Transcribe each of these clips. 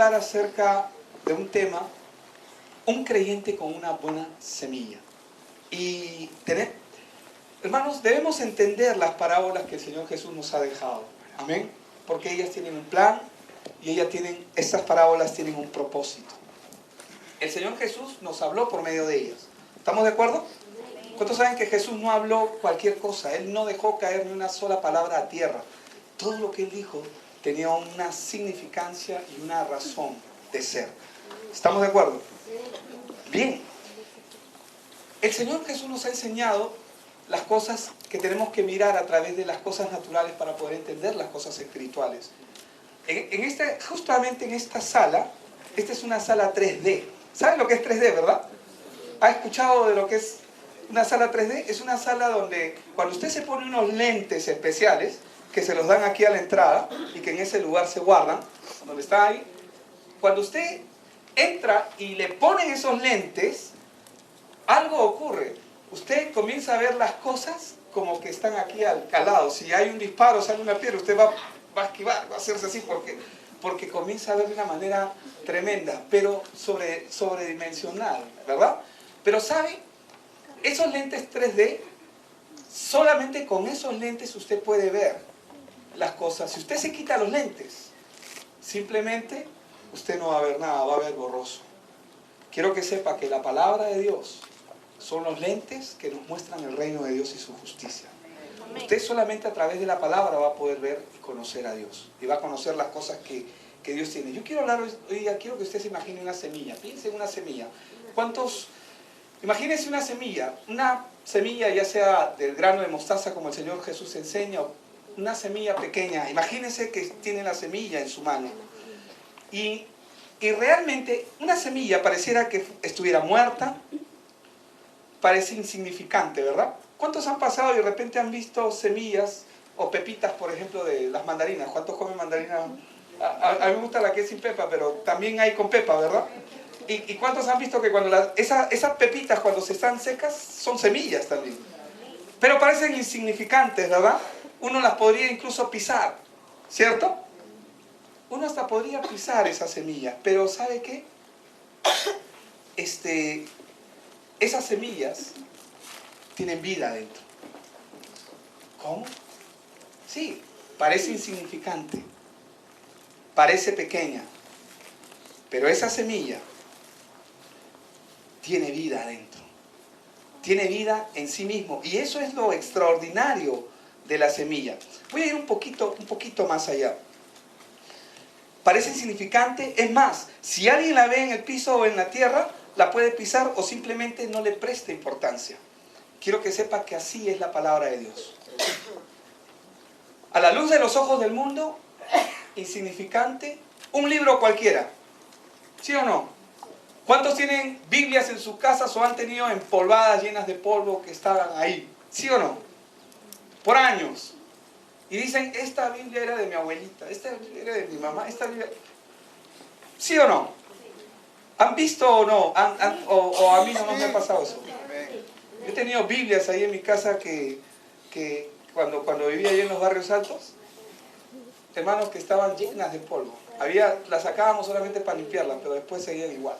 hablar acerca de un tema, un creyente con una buena semilla. Y hermanos, debemos entender las parábolas que el Señor Jesús nos ha dejado. Amén. Porque ellas tienen un plan y estas parábolas tienen un propósito. El Señor Jesús nos habló por medio de ellas. ¿Estamos de acuerdo? ¿Cuántos saben que Jesús no habló cualquier cosa? Él no dejó caer ni una sola palabra a tierra. Todo lo que Él dijo tenía una significancia y una razón de ser. ¿Estamos de acuerdo? Bien. El Señor Jesús nos ha enseñado las cosas que tenemos que mirar a través de las cosas naturales para poder entender las cosas espirituales. Justamente en esta sala, esta es una sala 3D. ¿Saben lo que es 3D, verdad? ¿Ha escuchado de lo que es una sala 3D? Es una sala donde cuando usted se pone unos lentes especiales, que se los dan aquí a la entrada y que en ese lugar se guardan, donde está ahí, cuando usted entra y le ponen esos lentes, algo ocurre. Usted comienza a ver las cosas como que están aquí al lado. Si hay un disparo, sale una piedra, usted va a esquivar, va a hacerse así porque comienza a ver de una manera tremenda, pero sobredimensional, ¿verdad? Pero ¿sabe? Esos lentes 3D, solamente con esos lentes usted puede ver las cosas. Si usted se quita los lentes, simplemente usted no va a ver nada, va a ver borroso. Quiero que sepa que la palabra de Dios son los lentes que nos muestran el reino de Dios y su justicia. Usted solamente a través de la palabra va a poder ver y conocer a Dios. Y va a conocer las cosas que Dios tiene. Yo quiero hablar hoy día, quiero que usted se imagine una semilla. Piense en una semilla. Imagínense una semilla ya sea del grano de mostaza como el Señor Jesús enseña, o una semilla pequeña. Imagínense que tiene la semilla en su mano. Y realmente una semilla pareciera que estuviera muerta, parece insignificante, ¿verdad? ¿Cuántos han pasado y de repente han visto semillas o pepitas, por ejemplo, de las mandarinas? ¿Cuántos comen mandarinas? A mí me gusta la que es sin pepa, pero también hay con pepa, ¿verdad? ¿Y cuántos han visto que cuando esas pepitas cuando se están secas son semillas también? Pero parecen insignificantes, ¿verdad? Uno las podría incluso pisar, ¿cierto? Uno hasta podría pisar esas semillas, pero ¿sabe qué? Esas semillas tienen vida dentro. ¿Cómo? Sí, parece insignificante, parece pequeña, pero esa semilla tiene vida adentro. Tiene vida en sí mismo. Y eso es lo extraordinario de la semilla. Voy a ir un poquito más allá. Parece insignificante. Es más, si alguien la ve en el piso o en la tierra, la puede pisar o simplemente no le presta importancia. Quiero que sepa que así es la palabra de Dios. A la luz de los ojos del mundo, insignificante, un libro cualquiera. ¿Sí o no? ¿Cuántos tienen Biblias en sus casas o han tenido empolvadas llenas de polvo que estaban ahí? ¿Sí o no? Por años. Y dicen, esta Biblia era de mi abuelita, esta Biblia era de mi mamá, esta Biblia... ¿Sí o no? ¿Han visto o no? O a mí no me ha pasado eso. Yo he tenido Biblias ahí en mi casa que cuando vivía ahí en los barrios altos, hermanos, que estaban llenas de polvo. Las sacábamos solamente para limpiarlas, pero después seguían igual.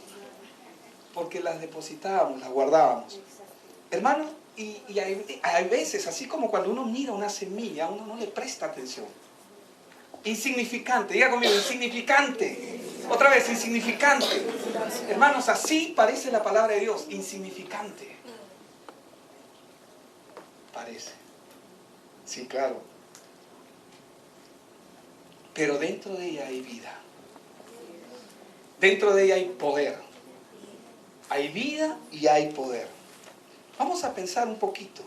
Porque las depositábamos, las guardábamos. Hermanos, y hay veces, así como cuando uno mira una semilla, uno no le presta atención. Insignificante, diga conmigo, insignificante. Otra vez, insignificante. Hermanos, así parece la palabra de Dios, insignificante. Parece. Sí, claro. Pero dentro de ella hay vida. Dentro de ella hay poder. Hay vida y hay poder. Vamos a pensar un poquito.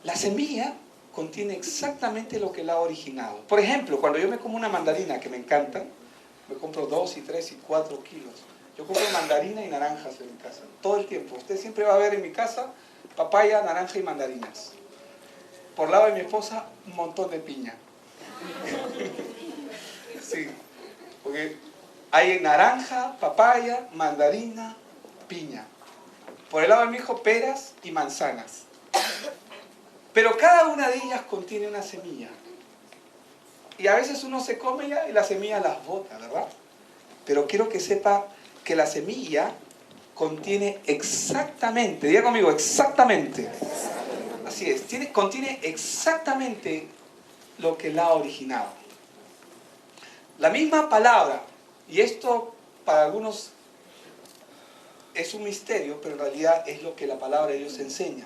La semilla contiene exactamente lo que la ha originado. Por ejemplo, cuando yo me como una mandarina que me encanta, me compro 2 y 3 y 4 kilos. Yo compro mandarina y naranjas en mi casa, todo el tiempo. Usted siempre va a ver en mi casa papaya, naranja y mandarinas. Por lado de mi esposa, un montón de piña. Sí, porque hay naranja, papaya, mandarina, piña. Por el lado de mi hijo, peras y manzanas. Pero cada una de ellas contiene una semilla. Y a veces uno se come ya y las semillas las bota, ¿verdad? Pero quiero que sepa que la semilla contiene exactamente, diga conmigo, exactamente. Así es, contiene exactamente lo que la ha originado. La misma palabra, y esto para algunos es un misterio, pero en realidad es lo que la palabra de Dios enseña.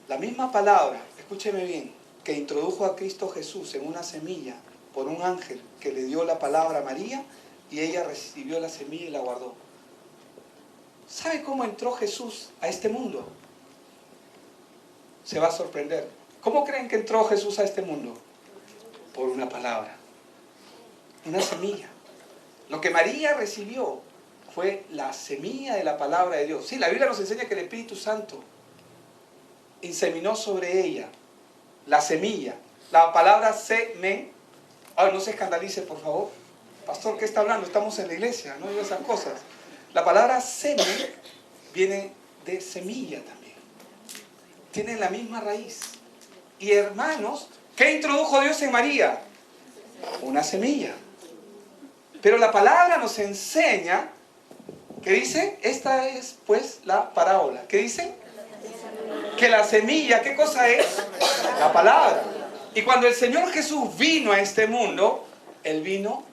La misma palabra, escúcheme bien, que introdujo a Cristo Jesús en una semilla por un ángel que le dio la palabra a María y ella recibió la semilla y la guardó. ¿Sabe cómo entró Jesús a este mundo? Se va a sorprender. ¿Cómo creen que entró Jesús a este mundo? Por una palabra, una semilla. Lo que María recibió fue la semilla de la palabra de Dios. Sí, la Biblia nos enseña que el Espíritu Santo inseminó sobre ella la semilla. La palabra semen. Ay, no se escandalice, por favor. Pastor, ¿qué está hablando? Estamos en la iglesia, no diga esas cosas. La palabra semen viene de semilla también. Tiene la misma raíz. Y hermanos, ¿qué introdujo Dios en María? Una semilla. Pero la palabra nos enseña, ¿qué dice? Esta es pues la parábola. ¿Qué dice? Que la semilla, ¿qué cosa es? La palabra. Y cuando el Señor Jesús vino a este mundo, Él vino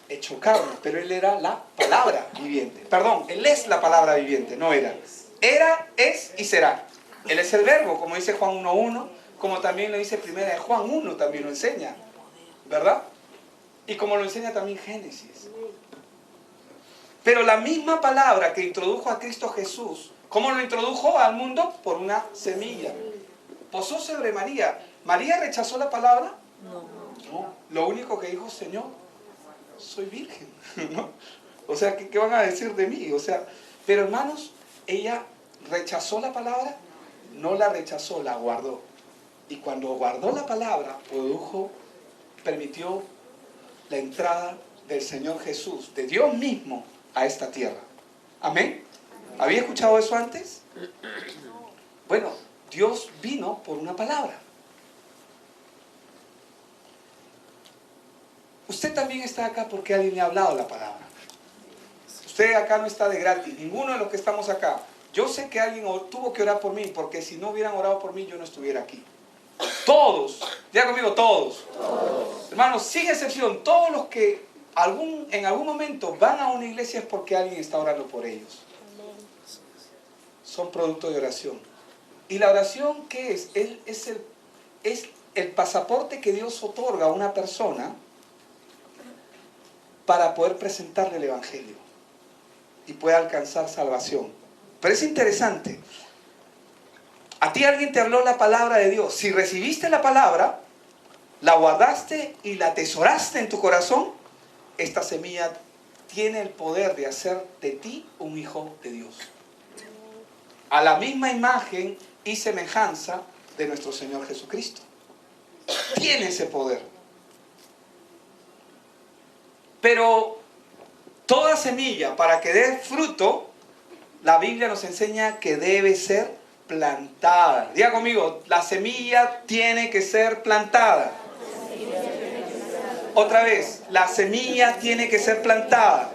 hecho carne, pero Él era la palabra viviente. Perdón, Él es la palabra viviente, no era. Era, es y será. Él es el verbo, como dice Juan 1.1, como también lo dice primera de Juan 1, también lo enseña, ¿verdad? Y como lo enseña también Génesis. Pero la misma palabra que introdujo a Cristo Jesús, ¿cómo lo introdujo al mundo? Por una semilla. Posó sobre María. ¿María rechazó la palabra? No. Lo único que dijo, Señor, soy virgen. ¿No? O sea, ¿qué van a decir de mí? O sea, pero hermanos, ella rechazó la palabra, no la rechazó, la guardó. Y cuando guardó la palabra, permitió la entrada del Señor Jesús, de Dios mismo, a esta tierra. ¿Amén? ¿Había escuchado eso antes? Bueno, Dios vino por una palabra. Usted también está acá porque alguien le ha hablado la palabra. Usted acá no está de gratis, ninguno de los que estamos acá. Yo sé que alguien tuvo que orar por mí, porque si no hubieran orado por mí, yo no estuviera aquí. Todos, diga conmigo, todos. Hermanos, sin excepción, todos los que en algún momento van a una iglesia es porque alguien está orando por ellos. Son producto de oración. ¿Y la oración qué es? Es el pasaporte que Dios otorga a una persona para poder presentarle el Evangelio y pueda alcanzar salvación. Pero es interesante. A ti alguien te habló la palabra de Dios. Si recibiste la palabra, la guardaste y la atesoraste en tu corazón, esta semilla tiene el poder de hacer de ti un hijo de Dios. A la misma imagen y semejanza de nuestro Señor Jesucristo. Tiene ese poder. Pero toda semilla, para que dé fruto, la Biblia nos enseña que debe ser plantada. Diga conmigo, la semilla tiene que ser plantada. Otra vez, la semilla tiene que ser plantada.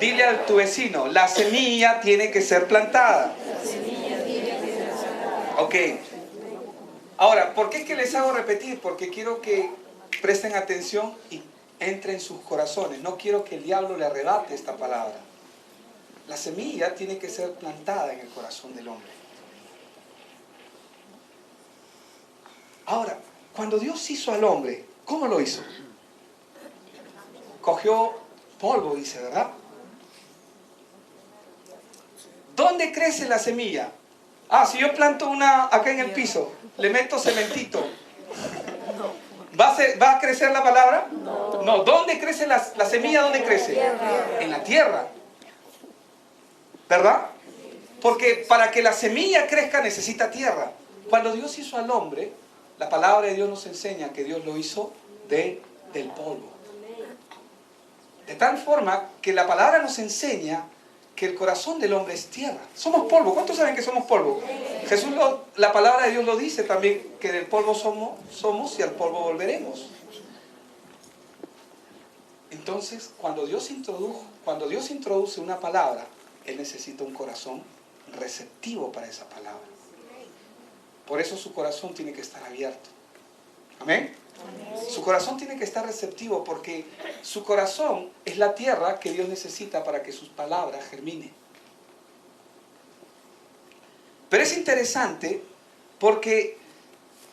Dile a tu vecino, la semilla tiene que ser plantada. Ok. Ahora, ¿por qué es que les hago repetir? Porque quiero que presten atención y entre en sus corazones. No quiero que el diablo le arrebate esta palabra. La semilla tiene que ser plantada en el corazón del hombre. Ahora, cuando Dios hizo al hombre, ¿cómo lo hizo? Cogió polvo, dice, ¿verdad? ¿Dónde crece la semilla? Ah, si yo planto una acá en el piso, le meto cementito, ¿va a crecer la palabra? No. ¿Dónde crece la semilla? ¿Dónde crece? En la tierra. ¿Verdad? Porque para que la semilla crezca necesita tierra. Cuando Dios hizo al hombre, la palabra de Dios nos enseña que Dios lo hizo del polvo. De tal forma que la palabra nos enseña que el corazón del hombre es tierra. Somos polvo. ¿Cuántos saben que somos polvo? Jesús, la palabra de Dios lo dice también, que del polvo somos y al polvo volveremos. Entonces, cuando Dios introduce una palabra, Él necesita un corazón receptivo para esa palabra. Por eso su corazón tiene que estar abierto. ¿Amén? Su corazón tiene que estar receptivo porque su corazón es la tierra que Dios necesita para que sus palabras germinen. Pero es interesante porque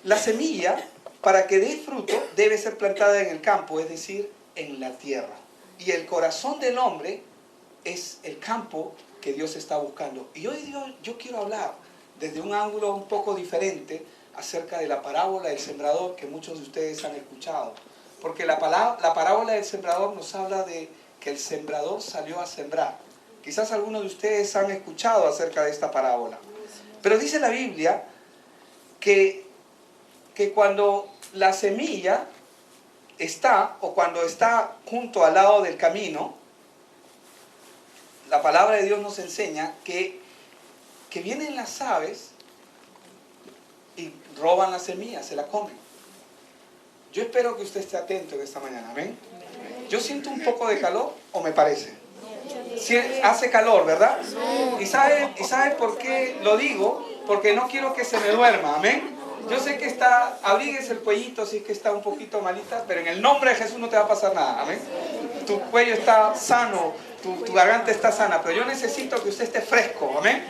la semilla, para que dé fruto, debe ser plantada en el campo, es decir, en la tierra. Y el corazón del hombre es el campo que Dios está buscando. Y hoy yo quiero hablar desde un ángulo un poco diferente acerca de la parábola del sembrador que muchos de ustedes han escuchado. Porque la parábola del sembrador nos habla de que el sembrador salió a sembrar. Quizás algunos de ustedes han escuchado acerca de esta parábola. Pero dice la Biblia que cuando la semilla está, o cuando está junto al lado del camino, la palabra de Dios nos enseña que vienen las aves y roban la semilla, se la comen. Yo espero que usted esté atento en esta mañana, ¿amén? Yo siento un poco de calor, ¿o me parece? Sí, hace calor, ¿verdad? ¿Y sabe por qué lo digo? Porque no quiero que se me duerma, ¿amén? Yo sé que abríguese el cuellito si es que está un poquito malita, pero en el nombre de Jesús no te va a pasar nada, ¿amén? Tu cuello está sano, tu garganta está sana, pero yo necesito que usted esté fresco, ¿amén?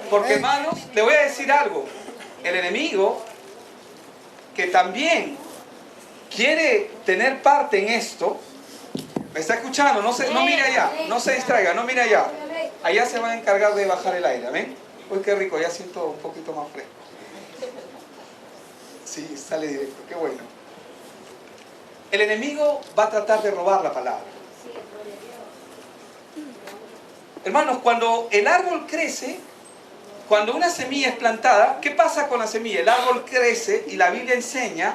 Porque, hermanos, le voy a decir algo. El enemigo, que también quiere tener parte en esto, ¿me está escuchando? No mire allá, no se distraiga, no mire allá. Allá se va a encargar de bajar el aire, ¿amén? Uy, qué rico, ya siento un poquito más fresco. Sí, sale directo, qué bueno. El enemigo va a tratar de robar la palabra. Hermanos, cuando el árbol crece, cuando una semilla es plantada, ¿qué pasa con la semilla? El árbol crece y la Biblia enseña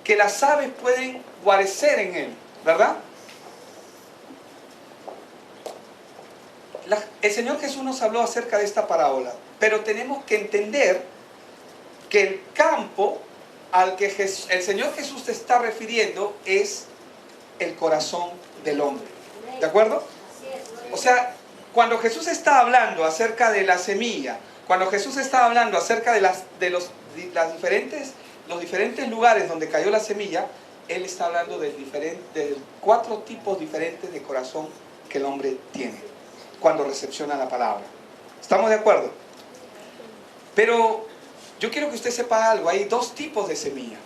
que las aves pueden guarecer en él, ¿verdad? El Señor Jesús nos habló acerca de esta parábola, pero tenemos que entender que el campo al que el Señor Jesús se está refiriendo es el corazón del hombre. ¿De acuerdo? O sea, cuando Jesús está hablando acerca de la semilla, cuando Jesús está hablando acerca de los diferentes lugares donde cayó la semilla, Él está hablando de 4 tipos diferentes de corazón que el hombre tiene cuando recepciona la palabra. ¿Estamos de acuerdo? Pero yo quiero que usted sepa algo. Hay 2 tipos de semilla.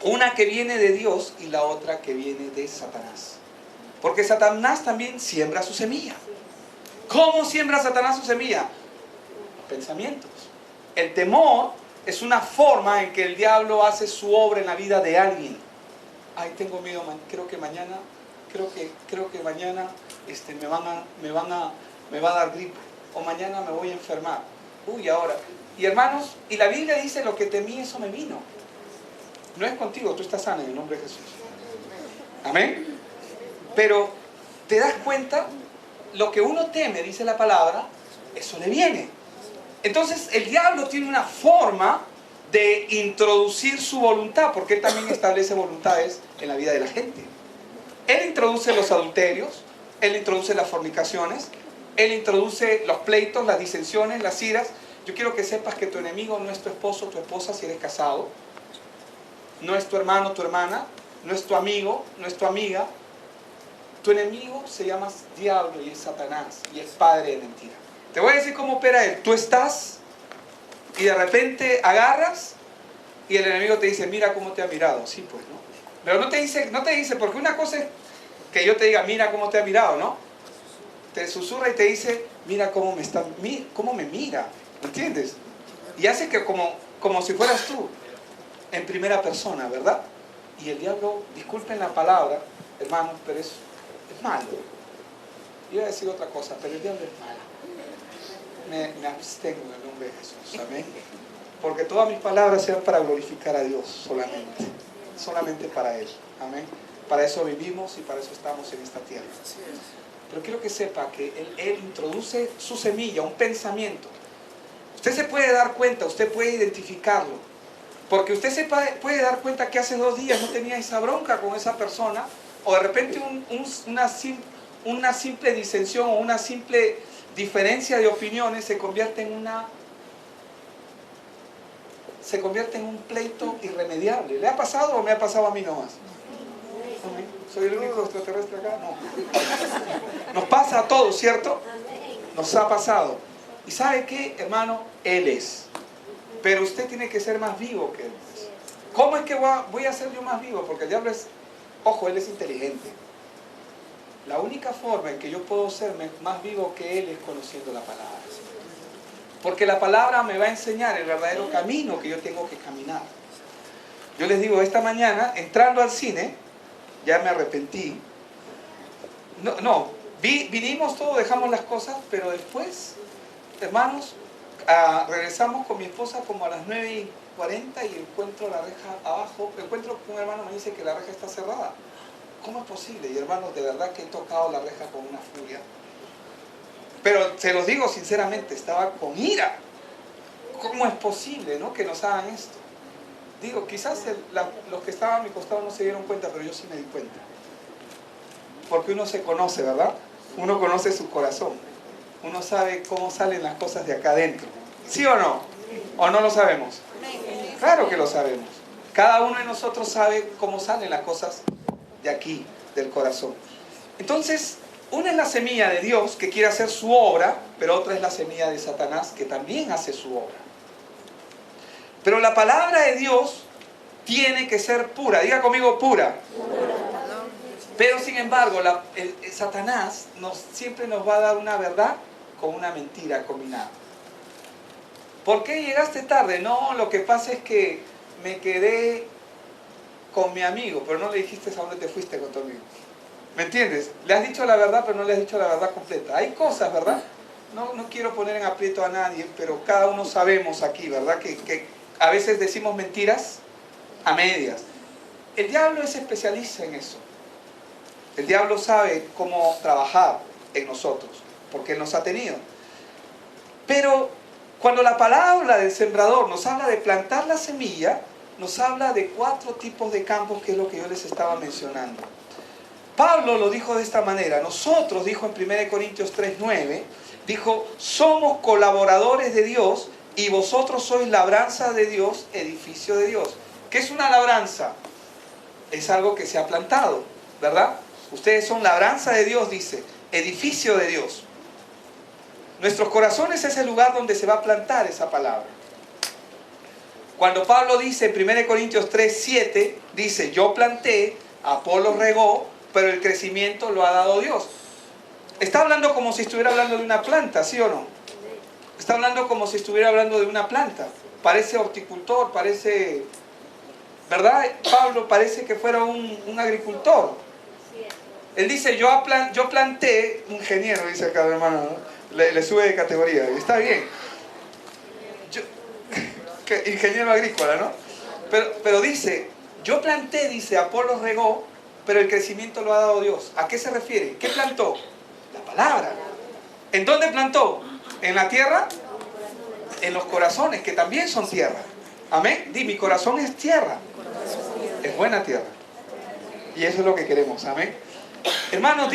Una que viene de Dios y la otra que viene de Satanás. Porque Satanás también siembra su semilla. ¿Cómo siembra Satanás su semilla? Pensamientos. El temor es una forma en que el diablo hace su obra en la vida de alguien. Ay, tengo miedo, creo que mañana me va a dar gripe, o mañana me voy a enfermar. Uy, ahora. Y hermanos, y la Biblia dice: lo que temí, eso me vino. No es contigo, tú estás sano en el nombre de Jesús. Amén. Pero te das cuenta, lo que uno teme, dice la palabra, eso le viene. Entonces el diablo tiene una forma de introducir su voluntad, porque él también establece voluntades en la vida de la gente. Él introduce los adulterios, él introduce las fornicaciones, él introduce los pleitos, las disensiones, las iras. Yo quiero que sepas que tu enemigo no es tu esposo, tu esposa si eres casado, no es tu hermano, tu hermana, no es tu amigo, no es tu amiga. Tu enemigo se llama diablo y es Satanás y es padre de mentira. Te voy a decir cómo opera él. Tú estás y de repente agarras y el enemigo te dice: mira cómo te ha mirado. Sí, pues, ¿no? Pero no te dice, porque una cosa es que yo te diga: mira cómo te ha mirado, ¿no? Te susurra y te dice: mira cómo me mira. ¿Entiendes? Y hace que como si fueras tú, en primera persona, ¿verdad? Y el diablo, disculpen la palabra, hermanos, pero es malo. Iba a decir otra cosa, pero el diablo es malo. Me abstengo en el nombre de Jesús, amén. Porque todas mis palabras sean para glorificar a Dios solamente para Él, amén. Para eso vivimos y para eso estamos en esta tierra. Pero quiero que sepa que Él introduce su semilla, un pensamiento. Usted se puede dar cuenta, usted puede identificarlo. Porque usted se puede dar cuenta que hace 2 días no tenía esa bronca con esa persona, o de repente una simple disensión o una simple diferencia de opiniones se convierte en un pleito irremediable. ¿Le ha pasado o me ha pasado a mí nomás? ¿Soy el único extraterrestre acá? No. Nos pasa a todos, ¿cierto? Nos ha pasado. ¿Y sabe qué, hermano? Él es. Pero usted tiene que ser más vivo que él. ¿Cómo es que voy a ser yo más vivo? Porque el diablo es, ojo, él es inteligente. La única forma en que yo puedo ser más vivo que él es conociendo la palabra. Porque la palabra me va a enseñar el verdadero camino que yo tengo que caminar. Yo les digo, esta mañana, entrando al cine, ya me arrepentí. Vinimos todos, dejamos las cosas, pero después, hermanos, regresamos con mi esposa como a las 9:40 y encuentro la reja abajo. Encuentro que un hermano me dice que la reja está cerrada. ¿Cómo es posible? Y hermanos, de verdad que he tocado la reja con una furia. Pero se los digo sinceramente, estaba con ira. ¿Cómo es posible, no, que nos hagan esto? Digo, quizás los que estaban a mi costado no se dieron cuenta, pero yo sí me di cuenta. Porque uno se conoce, ¿verdad? Uno conoce su corazón. Uno sabe cómo salen las cosas de acá adentro. ¿Sí o no? ¿O no lo sabemos? Claro que lo sabemos. Cada uno de nosotros sabe cómo salen las cosas de aquí, del corazón. Entonces, una es la semilla de Dios que quiere hacer su obra, pero otra es la semilla de Satanás que también hace su obra. Pero la palabra de Dios tiene que ser pura. Diga conmigo, pura. Pero sin embargo, Satanás siempre nos va a dar una verdad con una mentira combinada. ¿Por qué llegaste tarde? No, lo que pasa es que me quedé con mi amigo, pero no le dijiste a dónde te fuiste con tu amigo. ¿Me entiendes? Le has dicho la verdad, pero no le has dicho la verdad completa. Hay cosas, ¿verdad? No quiero poner en aprieto a nadie, pero cada uno sabemos aquí, ¿verdad? Que a veces decimos mentiras a medias. El diablo es especialista en eso. El diablo sabe cómo trabajar en nosotros, porque él nos ha tenido. Pero cuando la palabra del sembrador nos habla de plantar la semilla, nos habla de 4 tipos de campos, que es lo que yo les estaba mencionando. Pablo lo dijo de esta manera. Nosotros, dijo en 1 Corintios 3:9, dijo, somos colaboradores de Dios y vosotros sois labranza de Dios, edificio de Dios. ¿Qué es una labranza? Es algo que se ha plantado, ¿verdad? Ustedes son labranza de Dios, dice, edificio de Dios. Nuestros corazones es el lugar donde se va a plantar esa palabra. Cuando Pablo dice en 1 Corintios 3:7, dice, yo planté, Apolo regó, pero el crecimiento lo ha dado Dios. Está hablando como si estuviera hablando de una planta, ¿sí o no? Está hablando como si estuviera hablando de una planta. Parece horticultor, parece, ¿verdad? Pablo parece que fuera un agricultor. Él dice, yo planté, un ingeniero, dice acá, hermano, ¿no? Le sube de categoría, y está bien. Ingeniero agrícola, ¿no? Pero dice, yo planté, dice, Apolo regó, pero el crecimiento lo ha dado Dios. ¿A qué se refiere? ¿Qué plantó? La palabra. ¿En dónde plantó? ¿En la tierra? En los corazones, que también son tierra. Amén. Mi corazón es tierra. Es buena tierra. Y eso es lo que queremos. Amén. Hermanos,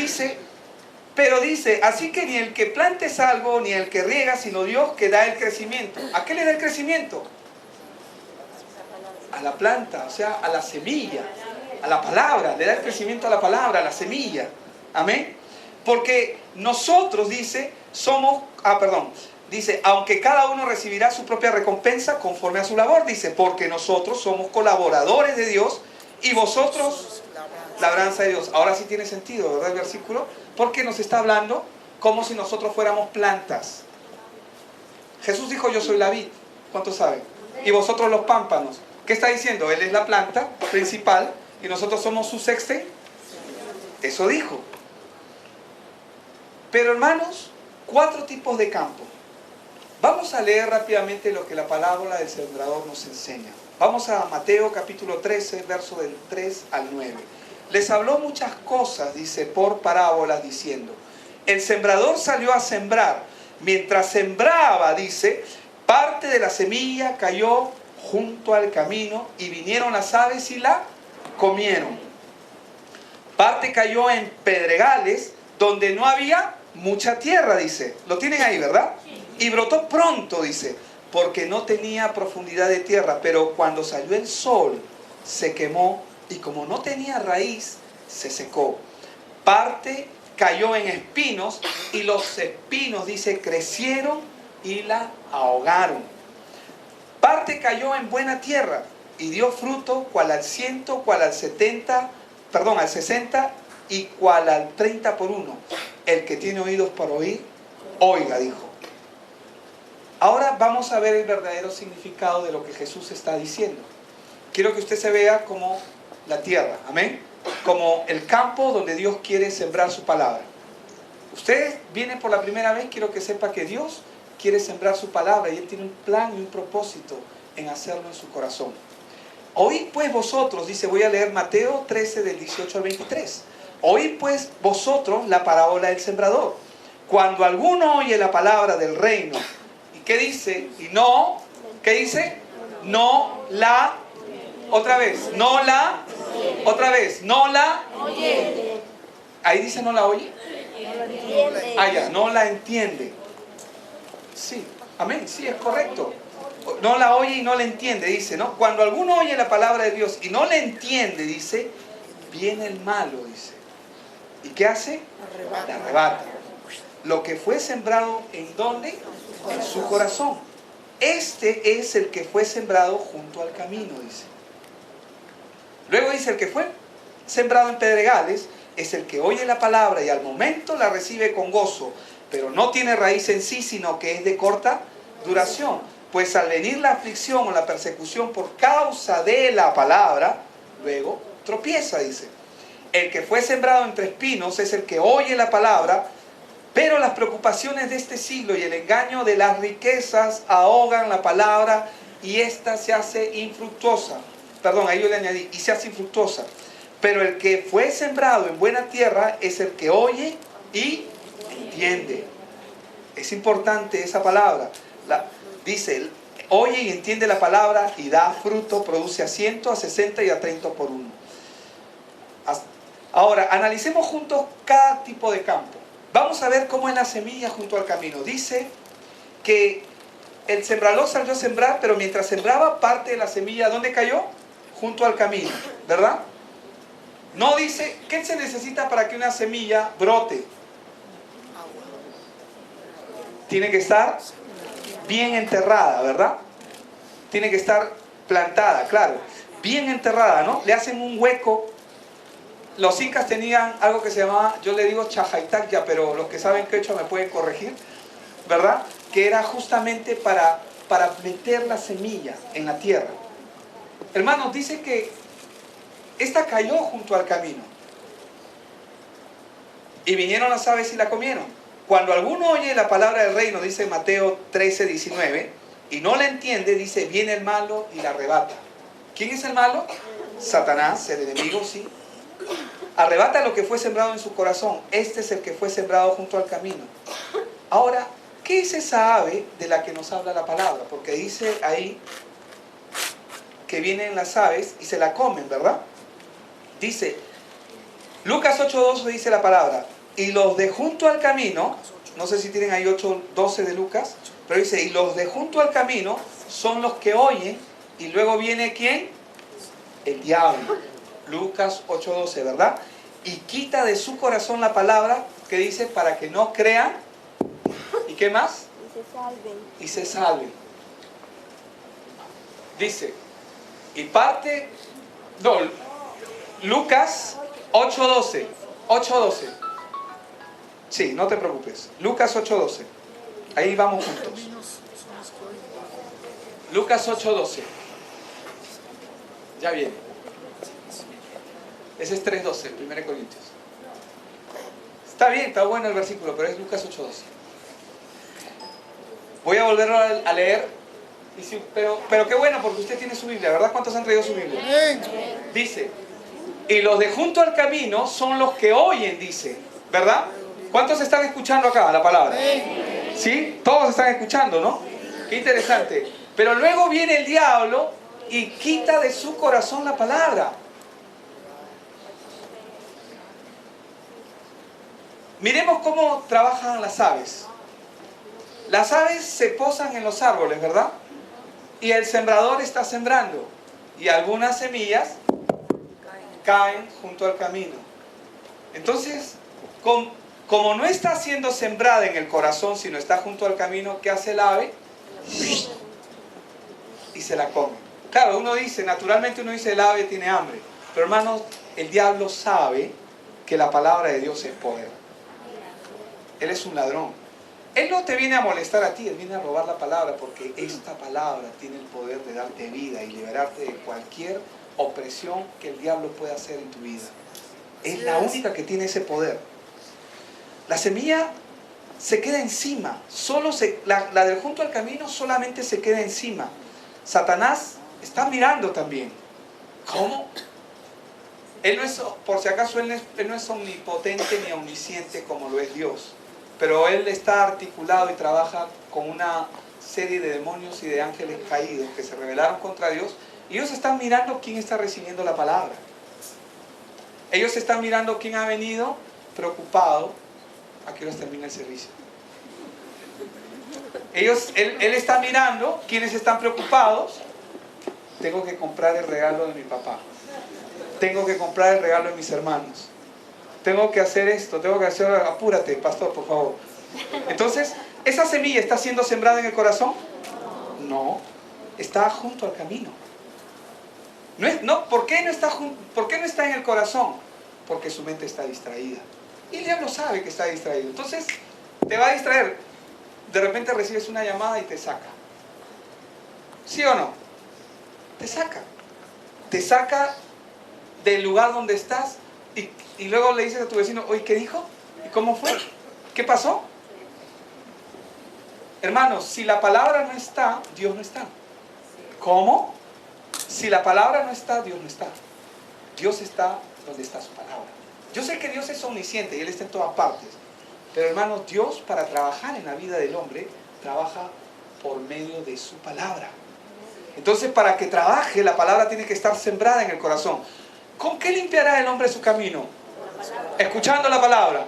pero dice, así que ni el que plante es algo, ni el que riega, sino Dios que da el crecimiento. ¿A qué le da el crecimiento? A la planta, o sea, a la semilla, a la palabra. Le da el crecimiento a la palabra, a la semilla. Amén. Porque nosotros, dice, dice, aunque cada uno recibirá su propia recompensa conforme a su labor, dice, porque nosotros somos colaboradores de Dios y vosotros labranza de Dios. Ahora sí tiene sentido, ¿verdad? El versículo, porque nos está hablando como si nosotros fuéramos plantas. Jesús dijo, yo soy la vid. ¿Cuántos saben? Y vosotros los pámpanos. ¿Qué está diciendo? Él es la planta principal y nosotros somos sus Eso dijo. Pero hermanos, 4 tipos de campo. Vamos a leer rápidamente lo que la parábola del sembrador nos enseña. Vamos a Mateo capítulo 13, verso del 3 al 9. Les habló muchas cosas, dice, por parábolas, diciendo, el sembrador salió a sembrar. Mientras sembraba, dice, parte de la semilla cayó junto al camino y vinieron las aves y la comieron. Parte cayó en pedregales donde no había mucha tierra, dice. Lo tienen ahí, ¿verdad? Y brotó pronto, dice, porque no tenía profundidad de tierra. Pero cuando salió el sol, se quemó y como no tenía raíz, se secó. Parte cayó en espinos y los espinos, dice, crecieron y la ahogaron. Parte cayó en buena tierra y dio fruto, cual al 100, cual al 70, perdón, al 60 y cual al 30 por uno. El que tiene oídos para oír, oiga, dijo. Ahora vamos a ver el verdadero significado de lo que Jesús está diciendo. Quiero que usted se vea como la tierra, amén, como el campo donde Dios quiere sembrar su palabra. Usted viene por la primera vez, quiero que sepa que Dios quiere sembrar su palabra y Él tiene un plan y un propósito en hacerlo en su corazón. Oíd pues vosotros, dice, voy a leer Mateo 13 del 18 al 23. Oíd pues vosotros la parábola del sembrador. Cuando alguno oye la palabra del reino, ¿y qué dice? Y no, ¿qué dice? No la, otra vez, no la, otra vez, no la, ahí dice no la oye. Ah, ya, no la entiende. Sí, amén, sí, es correcto. No la oye y no la entiende, dice, ¿no? Cuando alguno oye la palabra de Dios y no la entiende, dice, viene el malo, dice. ¿Y qué hace? La arrebata. Lo que fue sembrado, ¿en dónde? En su corazón. Este es el que fue sembrado junto al camino, dice. Luego dice, el que fue sembrado en pedregales es el que oye la palabra y al momento la recibe con gozo, pero no tiene raíz en sí, sino que es de corta duración. Pues al venir la aflicción o la persecución por causa de la palabra, luego tropieza, dice. El que fue sembrado entre espinos es el que oye la palabra, pero las preocupaciones de este siglo y el engaño de las riquezas ahogan la palabra y ésta se hace infructuosa. Perdón, ahí yo le añadí, y se hace infructuosa. Pero el que fue sembrado en buena tierra es el que oye y entiende. Es importante esa palabra. Dice, oye y entiende la palabra y da fruto, produce a 100, a 60 y a 30 por uno. Ahora, analicemos juntos cada tipo de campo. Vamos a ver cómo es la semilla junto al camino. Dice que el sembrador salió a sembrar, pero mientras sembraba, parte de la semilla, ¿dónde cayó? Junto al camino, ¿verdad? No dice, ¿qué se necesita para que una semilla brote? Tiene que estar bien enterrada, ¿verdad? Tiene que estar plantada, claro. Bien enterrada, ¿no? Le hacen un hueco. Los incas tenían algo que se llamaba, yo le digo chajaitacya, pero los que saben quechua me pueden corregir, ¿verdad? Que era justamente para meter la semilla en la tierra. Hermanos, dice que esta cayó junto al camino. Y vinieron las aves y la comieron. Cuando alguno oye la palabra del reino, dice Mateo 13, 19, y no la entiende, dice, viene el malo y la arrebata. ¿Quién es el malo? Satanás, el enemigo, sí. Arrebata lo que fue sembrado en su corazón. Este es el que fue sembrado junto al camino. Ahora, ¿qué es esa ave de la que nos habla la palabra? Porque dice ahí que vienen las aves y se la comen, ¿verdad? Dice, Lucas 8:12 dice la palabra, y los de junto al camino, no sé si tienen ahí 8:12 de Lucas, pero dice, y los de junto al camino son los que oyen, y luego viene ¿quién? El diablo. Lucas 8:12, ¿verdad? Y quita de su corazón la palabra que dice para que no crean. ¿Y qué más? Y se salven. Y se salven. Dice, y parte, no, Lucas 8:12. 8:12. Sí, no te preocupes. Lucas 8:12. Ahí vamos juntos. Lucas 8:12. Ya viene. Ese es 3:12, 1 Corintios. Está bien, está bueno el versículo, pero es Lucas 8:12. Voy a volverlo a leer. Pero qué bueno, porque usted tiene su Biblia, ¿verdad? ¿Cuántos han traído su Biblia? Dice, y los de junto al camino son los que oyen, dice, ¿verdad? ¿Cuántos están escuchando acá la palabra? ¿Sí? Todos están escuchando, ¿no? Qué interesante. Pero luego viene el diablo y quita de su corazón la palabra. Miremos cómo trabajan las aves. Las aves se posan en los árboles, ¿verdad? Y el sembrador está sembrando. Y algunas semillas caen junto al camino. Entonces, como no está siendo sembrada en el corazón, sino está junto al camino, ¿qué hace el ave? Y se la come. Claro, naturalmente uno dice el ave tiene hambre. Pero hermanos, el diablo sabe que la palabra de Dios es poder. Él es un ladrón. Él no te viene a molestar a ti, Él viene a robar la palabra, porque esta palabra tiene el poder de darte vida y liberarte de cualquier opresión que el diablo pueda hacer en tu vida. Es la única que tiene ese poder. La semilla se queda encima. La del junto al camino solamente se queda encima. Satanás está mirando también. ¿Cómo? Él no es, por si acaso, él no es omnipotente ni omnisciente como lo es Dios. Pero Él está articulado y trabaja con una serie de demonios y de ángeles caídos que se rebelaron contra Dios. Y ellos están mirando quién está recibiendo la palabra. Ellos están mirando quién ha venido preocupado a que horas termina el servicio. Él está mirando quiénes están preocupados. Tengo que comprar el regalo de mi papá. Tengo que comprar el regalo de mis hermanos. Tengo que hacer esto, tengo que hacer... Apúrate, pastor, por favor. Entonces, ¿esa semilla está siendo sembrada en el corazón? No, está junto al camino. ¿Por qué no está en el corazón? Porque su mente está distraída. Y el diablo sabe que está distraído. Entonces, te va a distraer. De repente recibes una llamada y te saca. ¿Sí o no? Te saca. Te saca del lugar donde estás. Y luego le dices a tu vecino, oye, ¿qué dijo? ¿Y cómo fue? ¿Qué pasó? Hermanos, si la palabra no está, Dios no está. ¿Cómo? Si la palabra no está, Dios no está. Dios está donde está su palabra. Yo sé que Dios es omnisciente y Él está en todas partes. Pero hermanos, Dios para trabajar en la vida del hombre, trabaja por medio de su palabra. Entonces, para que trabaje, la palabra tiene que estar sembrada en el corazón. ¿Con qué limpiará el hombre su camino? Escuchando la palabra.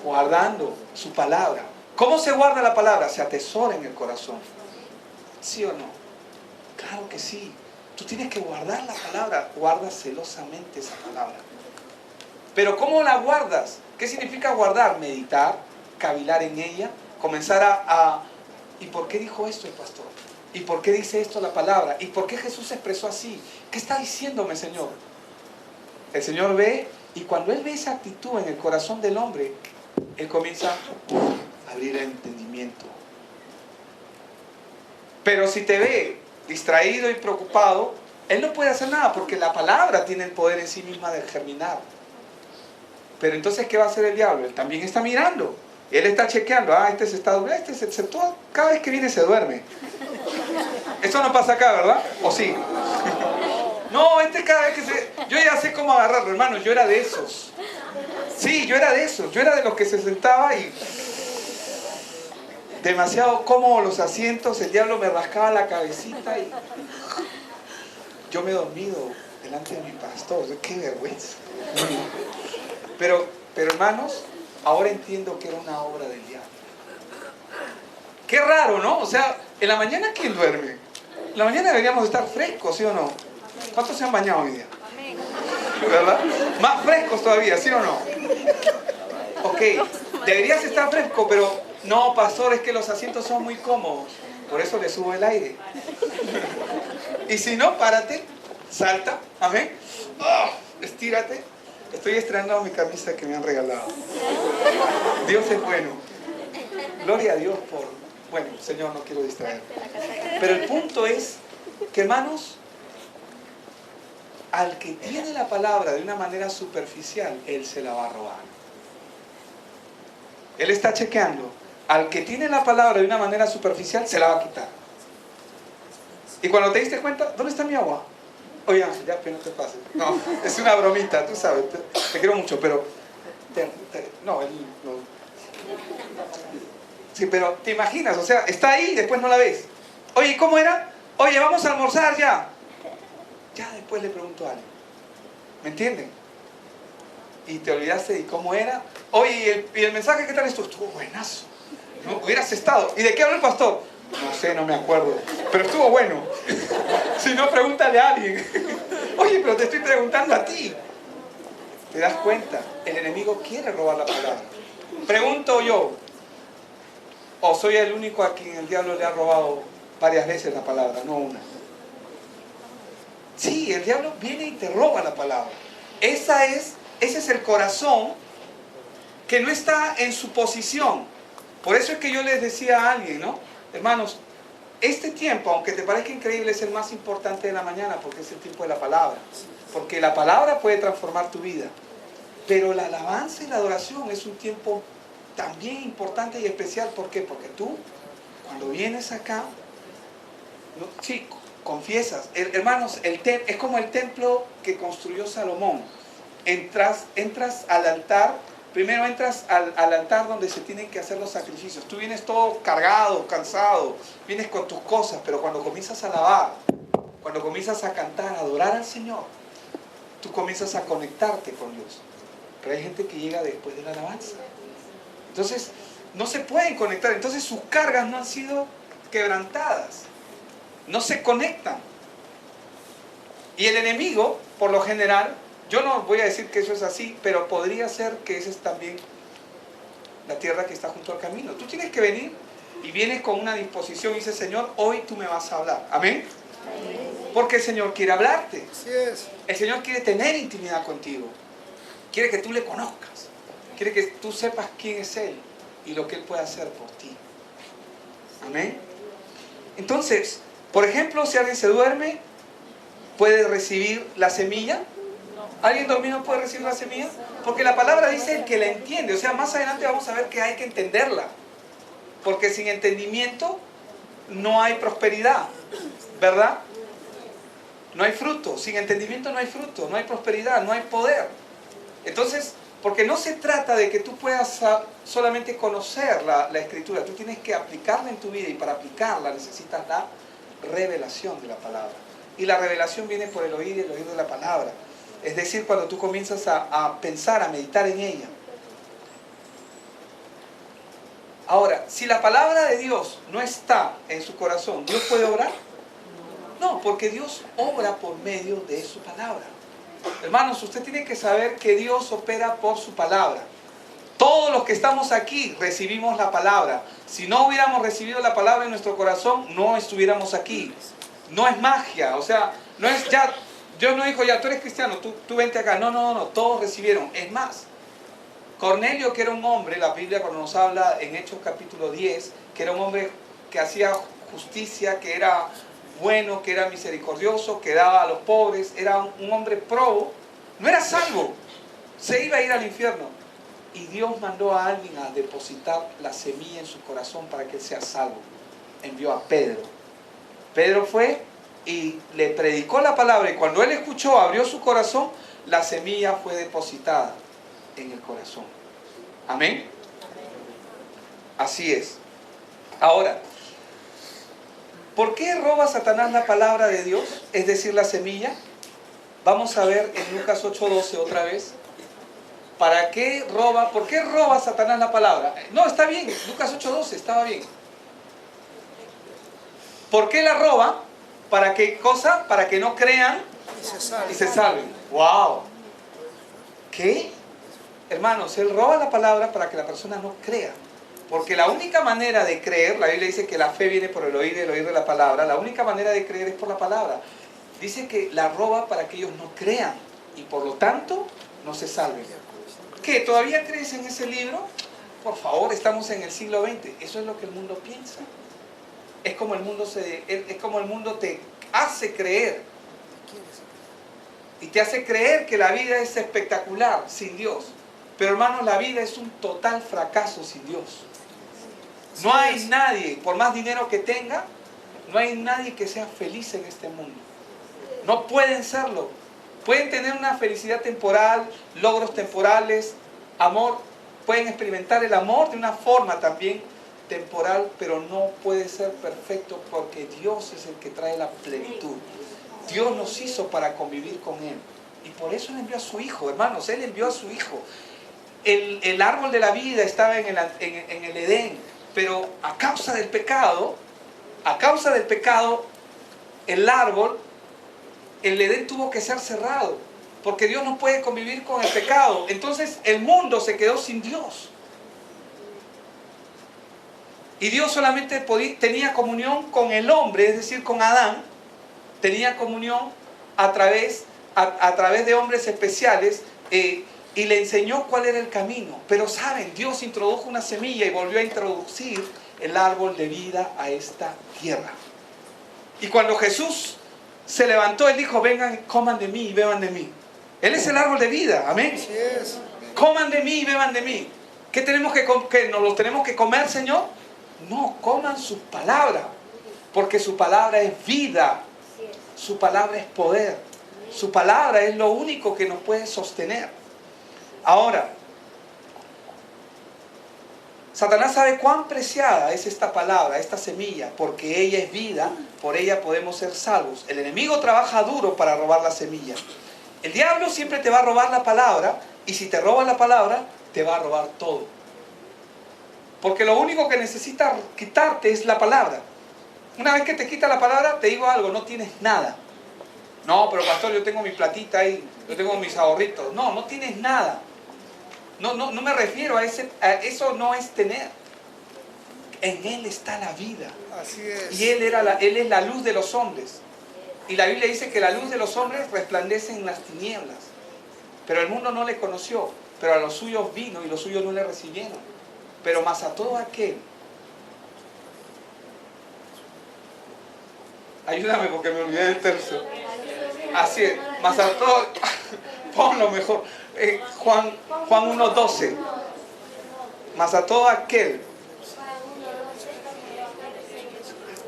Guardando su palabra. ¿Cómo se guarda la palabra? Se atesora en el corazón. ¿Sí o no? Claro que sí. Tú tienes que guardar la palabra. Guarda celosamente esa palabra. Pero ¿cómo la guardas? ¿Qué significa guardar? Meditar, cavilar en ella, comenzar ¿y por qué dijo esto el pastor? ¿Y por qué dice esto la palabra? ¿Y por qué Jesús se expresó así? ¿Qué está diciéndome, Señor? El Señor ve, y cuando Él ve esa actitud en el corazón del hombre, Él comienza a abrir el entendimiento. Pero si te ve distraído y preocupado, Él no puede hacer nada, porque la palabra tiene el poder en sí misma de germinar. Pero entonces, ¿qué va a hacer el diablo? Él también está mirando. Él está chequeando. Este se está durmiendo. Cada vez que viene se duerme. Eso no pasa acá, ¿verdad? ¿O sí? No, cada vez que yo ya sé cómo agarrarlo, hermano. Yo era de esos. Sí, yo era de esos. Yo era de los que se sentaba y... demasiado cómodos los asientos. El diablo me rascaba la cabecita y... yo me he dormido delante de mi pastor. ¡Qué vergüenza! Pero hermanos, ahora entiendo que era una obra del diablo. Qué raro, ¿no? O sea, en la mañana, ¿quién duerme? En la mañana deberíamos estar frescos, ¿sí o no? ¿Cuántos se han bañado hoy día? ¿Verdad? Más frescos todavía, ¿sí o no? Ok, deberías estar fresco, pero no, pastor, es que los asientos son muy cómodos. Por eso le subo el aire. Y si no, párate, salta, amén. Estírate. Estoy estrenando mi camisa que me han regalado. Dios es bueno. Gloria a Dios por... Bueno, Señor, no quiero distraer. Pero el punto es que, hermanos, al que tiene la palabra de una manera superficial, Él se la va a robar. Él está chequeando. Al que tiene la palabra de una manera superficial, se la va a quitar. Y cuando te diste cuenta, ¿dónde está mi agua? Oye, ya, pero no te pases. No, es una bromita, tú sabes. Te quiero mucho, pero... no, él no. Sí, pero te imaginas, o sea, está ahí y después no la ves. Oye, ¿cómo era? Oye, vamos a almorzar ya. Ya después le pregunto a alguien. ¿Me entienden? y te olvidaste de cómo era. Oye, ¿y el mensaje qué tal estuvo? Estuvo buenazo. ¿No? Hubieras estado. ¿Y de qué habló el pastor? No sé, no me acuerdo. Pero estuvo bueno. Si no, pregúntale a alguien. Oye, pero te estoy preguntando a ti. ¿Te das cuenta? El enemigo quiere robar la palabra. Pregunto yo, ¿o soy el único a quien el diablo le ha robado varias veces la palabra, no una? Sí, el diablo viene y te roba la palabra. Ese es el corazón que no está en su posición. Por eso es que yo les decía a alguien, ¿no? Hermanos, este tiempo, aunque te parezca increíble, es el más importante de la mañana porque es el tiempo de la palabra. Porque la palabra puede transformar tu vida. Pero la alabanza y la adoración es un tiempo también importante y especial. ¿Por qué? Porque tú, cuando vienes acá, sí, confiesas. Hermanos, es como el templo que construyó Salomón. Entras al altar. Primero entras al altar donde se tienen que hacer los sacrificios. Tú vienes todo cargado, cansado, vienes con tus cosas, pero cuando comienzas a alabar, cuando comienzas a cantar, a adorar al Señor, tú comienzas a conectarte con Dios. Pero hay gente que llega después de la alabanza. Entonces, no se pueden conectar. Entonces sus cargas no han sido quebrantadas. No se conectan. Y el enemigo, por lo general, yo no voy a decir que eso es así, pero podría ser que esa es también la tierra que está junto al camino. Tú tienes que venir y vienes con una disposición y dices, Señor, hoy tú me vas a hablar. ¿Amén? Porque el Señor quiere hablarte. Así es. El Señor quiere tener intimidad contigo. Quiere que tú le conozcas. Quiere que tú sepas quién es Él y lo que Él puede hacer por ti. Amén. Entonces, por ejemplo, si alguien se duerme, ¿puede recibir la semilla? ¿Alguien dormido puede recibir la semilla? Porque la palabra dice el que la entiende. O sea, más adelante vamos a ver que hay que entenderla. Porque sin entendimiento no hay prosperidad. ¿Verdad? No hay fruto. Sin entendimiento no hay fruto, no hay prosperidad, no hay poder. Entonces, porque no se trata de que tú puedas solamente conocer la Escritura. Tú tienes que aplicarla en tu vida y para aplicarla necesitas la revelación de la palabra. Y la revelación viene por el oír y el oír de la palabra. Es decir, cuando tú comienzas a pensar, a meditar en ella. Ahora, si la palabra de Dios no está en su corazón, ¿Dios puede obrar? No, porque Dios obra por medio de su palabra. Hermanos, usted tiene que saber que Dios opera por su palabra. Todos los que estamos aquí recibimos la palabra. Si no hubiéramos recibido la palabra en nuestro corazón, no estuviéramos aquí. No es magia, o sea, no es ya... Dios no dijo, ya, tú eres cristiano, tú vente acá. No, todos recibieron. Es más, Cornelio, que era un hombre, la Biblia cuando nos habla en Hechos capítulo 10, que era un hombre que hacía justicia, que era bueno, que era misericordioso, que daba a los pobres, era un hombre probo, no era salvo, se iba a ir al infierno. Y Dios mandó a alguien a depositar la semilla en su corazón para que él sea salvo. Envió a Pedro. Pedro fue y le predicó la palabra, y cuando él escuchó, abrió su corazón, la semilla fue depositada en el corazón. Amén. Así es. Ahora, ¿por qué roba Satanás la palabra de Dios? Es decir, la semilla. Vamos a ver en Lucas 8:12 otra vez. ¿Para qué roba? ¿Por qué roba Satanás la palabra? No, está bien, Lucas 8:12, estaba bien. ¿Por qué la roba? ¿Para qué cosa? Para que no crean y se salven. ¡Wow! ¿Qué? Hermanos, él roba la palabra para que la persona no crea. Porque la única manera de creer, la Biblia dice que la fe viene por el oír de la palabra. La única manera de creer es por la palabra. Dice que la roba para que ellos no crean y por lo tanto no se salven. ¿Qué? ¿Todavía crees en ese libro? Por favor, estamos en el siglo XX. Eso es lo que el mundo piensa. Es como el mundo te hace creer. Y te hace creer que la vida es espectacular sin Dios. Pero hermanos, la vida es un total fracaso sin Dios. No hay nadie, por más dinero que tenga, no hay nadie que sea feliz en este mundo. No pueden serlo. Pueden tener una felicidad temporal, logros temporales, amor. Pueden experimentar el amor de una forma también temporal, pero no puede ser perfecto porque Dios es el que trae la plenitud. Dios nos hizo para convivir con Él. Y por eso Él envió a su Hijo, hermanos. Él envió a su Hijo. El árbol de la vida estaba en el Edén. Pero a causa del pecado, el árbol, el Edén tuvo que ser cerrado. Porque Dios no puede convivir con el pecado. Entonces el mundo se quedó sin Dios. Y Dios solamente tenía comunión con el hombre, es decir, con Adán. Tenía comunión a través de hombres especiales y le enseñó cuál era el camino. Pero saben, Dios introdujo una semilla y volvió a introducir el árbol de vida a esta tierra. Y cuando Jesús se levantó, Él dijo: vengan, coman de mí y beban de mí. Él es el árbol de vida, amén. Así es. Coman de mí y beban de mí. ¿Qué tenemos que nos los tenemos que comer, Señor? No, coman su palabra, porque su palabra es vida, su palabra es poder, su palabra es lo único que nos puede sostener. Ahora, Satanás sabe cuán preciada es esta palabra, esta semilla, porque ella es vida, por ella podemos ser salvos. El enemigo trabaja duro para robar la semilla. El diablo siempre te va a robar la palabra, y si te roba la palabra, te va a robar todo. Porque lo único que necesita quitarte es la palabra. Una vez que te quita la palabra, te digo algo: no tienes nada. No, pero pastor, yo tengo mi platita ahí, yo tengo mis ahorritos. No, no tienes nada. No me refiero a eso, no es tener. En Él está la vida. Así es. Y Él es la luz de los hombres. Y la Biblia dice que la luz de los hombres resplandece en las tinieblas. Pero el mundo no le conoció, pero a los suyos vino y los suyos no le recibieron. Pero más a todo aquel, ayúdame porque me olvidé del tercio. Así es, más a todo, ponlo mejor. Juan 1:12. Más a todo aquel.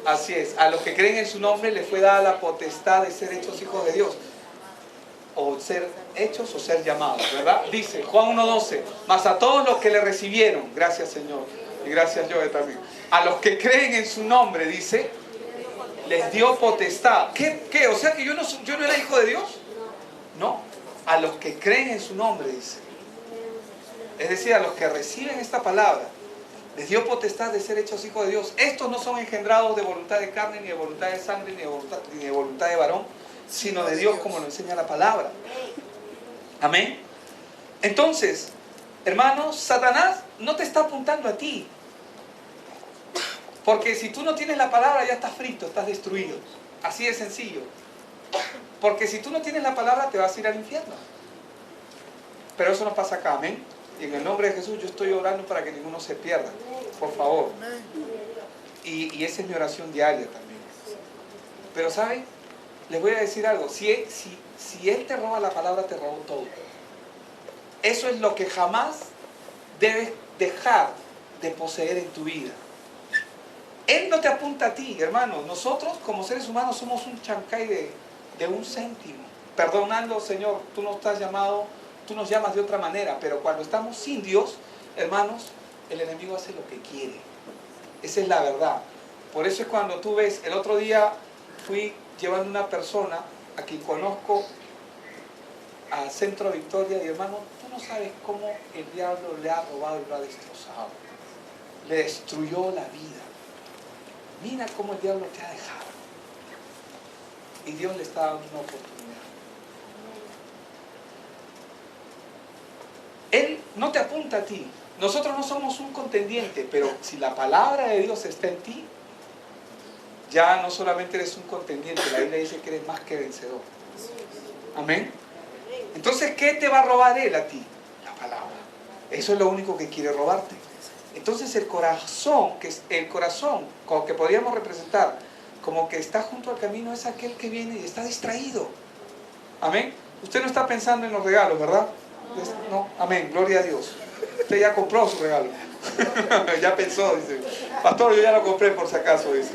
Así es, a los que creen en su nombre les fue dada la potestad de ser hechos hijos de Dios. O ser hechos o ser llamados, ¿verdad? Dice Juan 1:12, mas a todos los que le recibieron, gracias Señor, y gracias yo también, a los que creen en su nombre, dice, les dio potestad. ¿Qué? O sea que yo no era hijo de Dios. No, a los que creen en su nombre, dice. Es decir, a los que reciben esta palabra, les dio potestad de ser hechos hijos de Dios. Estos no son engendrados de voluntad de carne, ni de voluntad de sangre, ni de voluntad de varón, sino de Dios, como lo enseña la palabra. Amén. Entonces, hermanos, Satanás no te está apuntando a ti. Porque si tú no tienes la palabra, ya estás frito, estás destruido. Así de sencillo. Porque si tú no tienes la palabra, te vas a ir al infierno. Pero eso no pasa acá, amén. Y en el nombre de Jesús yo estoy orando para que ninguno se pierda. Por favor. Y esa es mi oración diaria también. Pero ¿saben? Les voy a decir algo. Si Él te roba la palabra, te robó todo. Eso es lo que jamás debes dejar de poseer en tu vida. Él no te apunta a ti, hermano. Nosotros como seres humanos somos un chancay de 1 céntimo. Perdonando, Señor, tú nos has llamado, tú nos llamas de otra manera. Pero cuando estamos sin Dios, hermanos, el enemigo hace lo que quiere. Esa es la verdad. Por eso es cuando tú ves, el otro día fui llevando una persona a quien conozco al Centro Victoria, y hermano, tú no sabes cómo el diablo le ha robado y lo ha destrozado. Le destruyó la vida. Mira cómo el diablo te ha dejado. Y Dios le está dando una oportunidad. Él no te apunta a ti. Nosotros no somos un contendiente, pero si la palabra de Dios está en ti, ya no solamente eres un contendiente, la Biblia dice que eres más que vencedor. Amén. Entonces, ¿qué te va a robar Él a ti? La palabra. Eso es lo único que quiere robarte. Entonces el corazón como que podríamos representar como que está junto al camino, es aquel que viene y está distraído. Amén. Usted no está pensando en los regalos, ¿verdad? No. Amén. Gloria a Dios. Usted ya compró su regalo. Ya pensó, dice. Pastor, yo ya lo compré por si acaso, dice.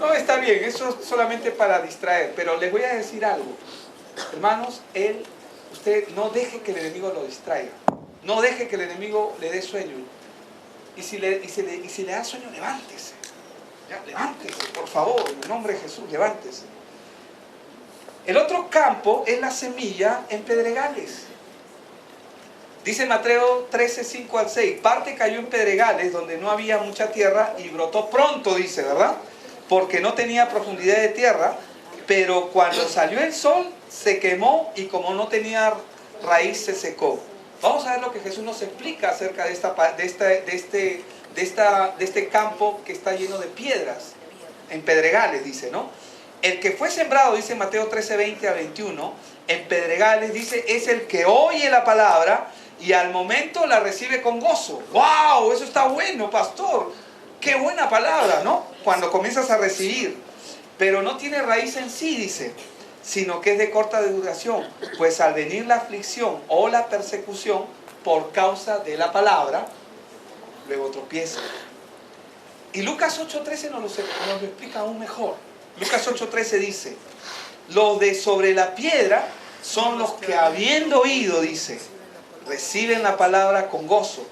No, está bien, eso es solamente para distraer. Pero les voy a decir algo. Hermanos, usted no deje que el enemigo lo distraiga. No deje que el enemigo le dé sueño. Y si le da sueño, levántese. Ya, levántese, por favor, en el nombre de Jesús, levántese. El otro campo es la semilla en pedregales. Dice Mateo 13, 5 al 6, parte cayó en pedregales donde no había mucha tierra y brotó pronto, dice, ¿verdad? Porque no tenía profundidad de tierra, pero cuando salió el sol se quemó y como no tenía raíz se secó. Vamos a ver lo que Jesús nos explica acerca de este campo que está lleno de piedras, en pedregales, dice, ¿no? El que fue sembrado, dice Mateo 13, 20 a 21, en pedregales, dice, es el que oye la palabra y al momento la recibe con gozo. ¡Wow! Eso está bueno, pastor. ¡Qué buena palabra!, ¿no? Cuando comienzas a recibir. Pero no tiene raíz en sí, dice, sino que es de corta duración. Pues al venir la aflicción o la persecución por causa de la palabra, luego tropieza. Y Lucas 8:13 nos lo explica aún mejor. Lucas 8:13 dice, los de sobre la piedra son los que habiendo oído, dice, reciben la palabra con gozo,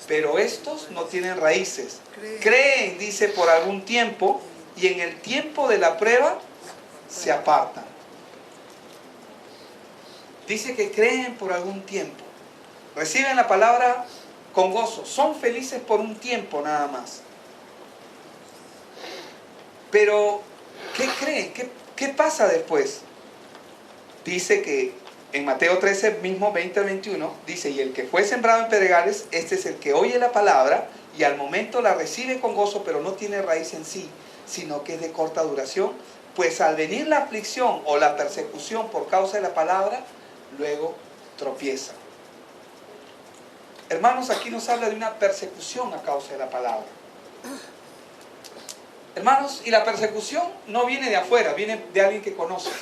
pero estos no tienen raíces. Creen, dice, por algún tiempo, y en el tiempo de la prueba se apartan. Dice que creen por algún tiempo, reciben la palabra con gozo, son felices por un tiempo nada más. Pero, ¿qué creen? ¿Qué pasa después? Dice que en Mateo 13, mismo 20 al 21, dice, y el que fue sembrado en pedregales, este es el que oye la palabra y al momento la recibe con gozo, pero no tiene raíz en sí, sino que es de corta duración. Pues al venir la aflicción o la persecución por causa de la palabra, luego tropieza. Hermanos, aquí nos habla de una persecución a causa de la palabra. Hermanos, y la persecución no viene de afuera, viene de alguien que conoces.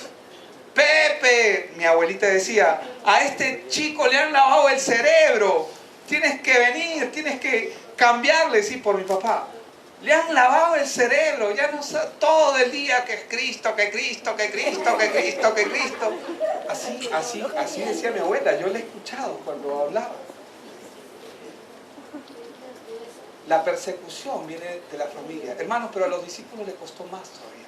Pepe, mi abuelita decía, a este chico le han lavado el cerebro, tienes que venir, tienes que cambiarle, sí, por mi papá. Le han lavado el cerebro, ya no sabe todo el día que es Cristo, que Cristo, que Cristo, que Cristo, que Cristo. Así decía mi abuela, yo la he escuchado cuando hablaba. La persecución viene de la familia. Hermanos, pero a los discípulos les costó más todavía.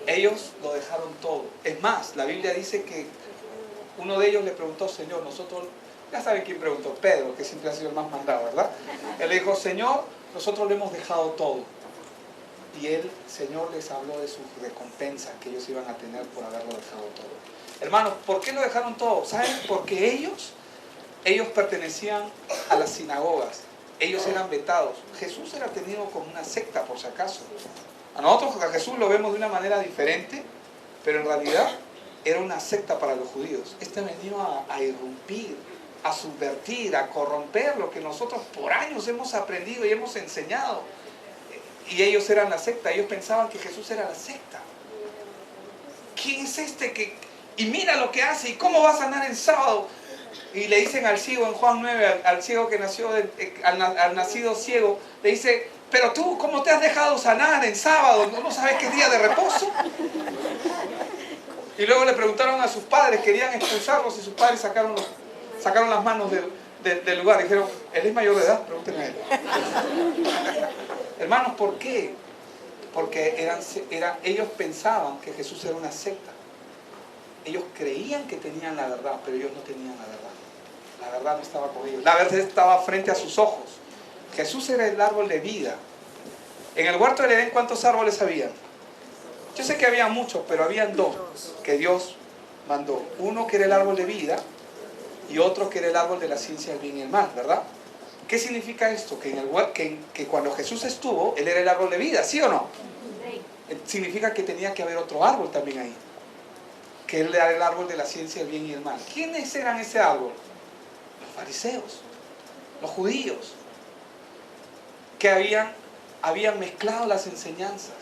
Ellos lo dejaron todo. Es más, la Biblia dice que uno de ellos le preguntó, Señor, nosotros, ya saben quién preguntó, Pedro, que siempre ha sido el más mandado, ¿verdad? Él le dijo, Señor, nosotros le hemos dejado todo. Y el Señor les habló de su recompensa que ellos iban a tener por haberlo dejado todo. Hermanos, ¿por qué lo dejaron todo? ¿Saben? Porque ellos pertenecían a las sinagogas. Ellos eran vetados. Jesús era tenido como una secta, por si acaso. A nosotros, a Jesús lo vemos de una manera diferente, pero en realidad era una secta para los judíos. Este venía a irrumpir, a subvertir, a corromper lo que nosotros por años hemos aprendido y hemos enseñado. Y ellos eran la secta. Ellos pensaban que Jesús era la secta. ¿Quién es este que...? Y mira lo que hace, ¿y cómo va a sanar en sábado? Y le dicen al ciego en Juan 9, al ciego que nació, al nacido ciego, le dice, pero tú, ¿cómo te has dejado sanar en sábado? ¿No sabes que es día de reposo? Y luego le preguntaron a sus padres, querían expulsarlos y sus padres sacaron las manos del lugar. Dijeron, él es mayor de edad, pregúntenle a él. Hermanos, ¿por qué? Porque ellos pensaban que Jesús era una secta. Ellos creían que tenían la verdad, pero ellos no tenían la verdad. La verdad no estaba con ellos. La verdad estaba frente a sus ojos. Jesús era el árbol de vida. En el huerto del Edén, ¿cuántos árboles había? Yo sé que había muchos, pero habían dos que Dios mandó. Uno que era el árbol de vida y otro que era el árbol de la ciencia del bien y el mal, ¿verdad? ¿Qué significa esto? Que cuando Jesús estuvo, Él era el árbol de vida, ¿sí o no? Significa que tenía que haber otro árbol también ahí. Que Él era el árbol de la ciencia del bien y el mal. ¿Quiénes eran ese árbol? Los fariseos, los judíos, que habían mezclado las enseñanzas,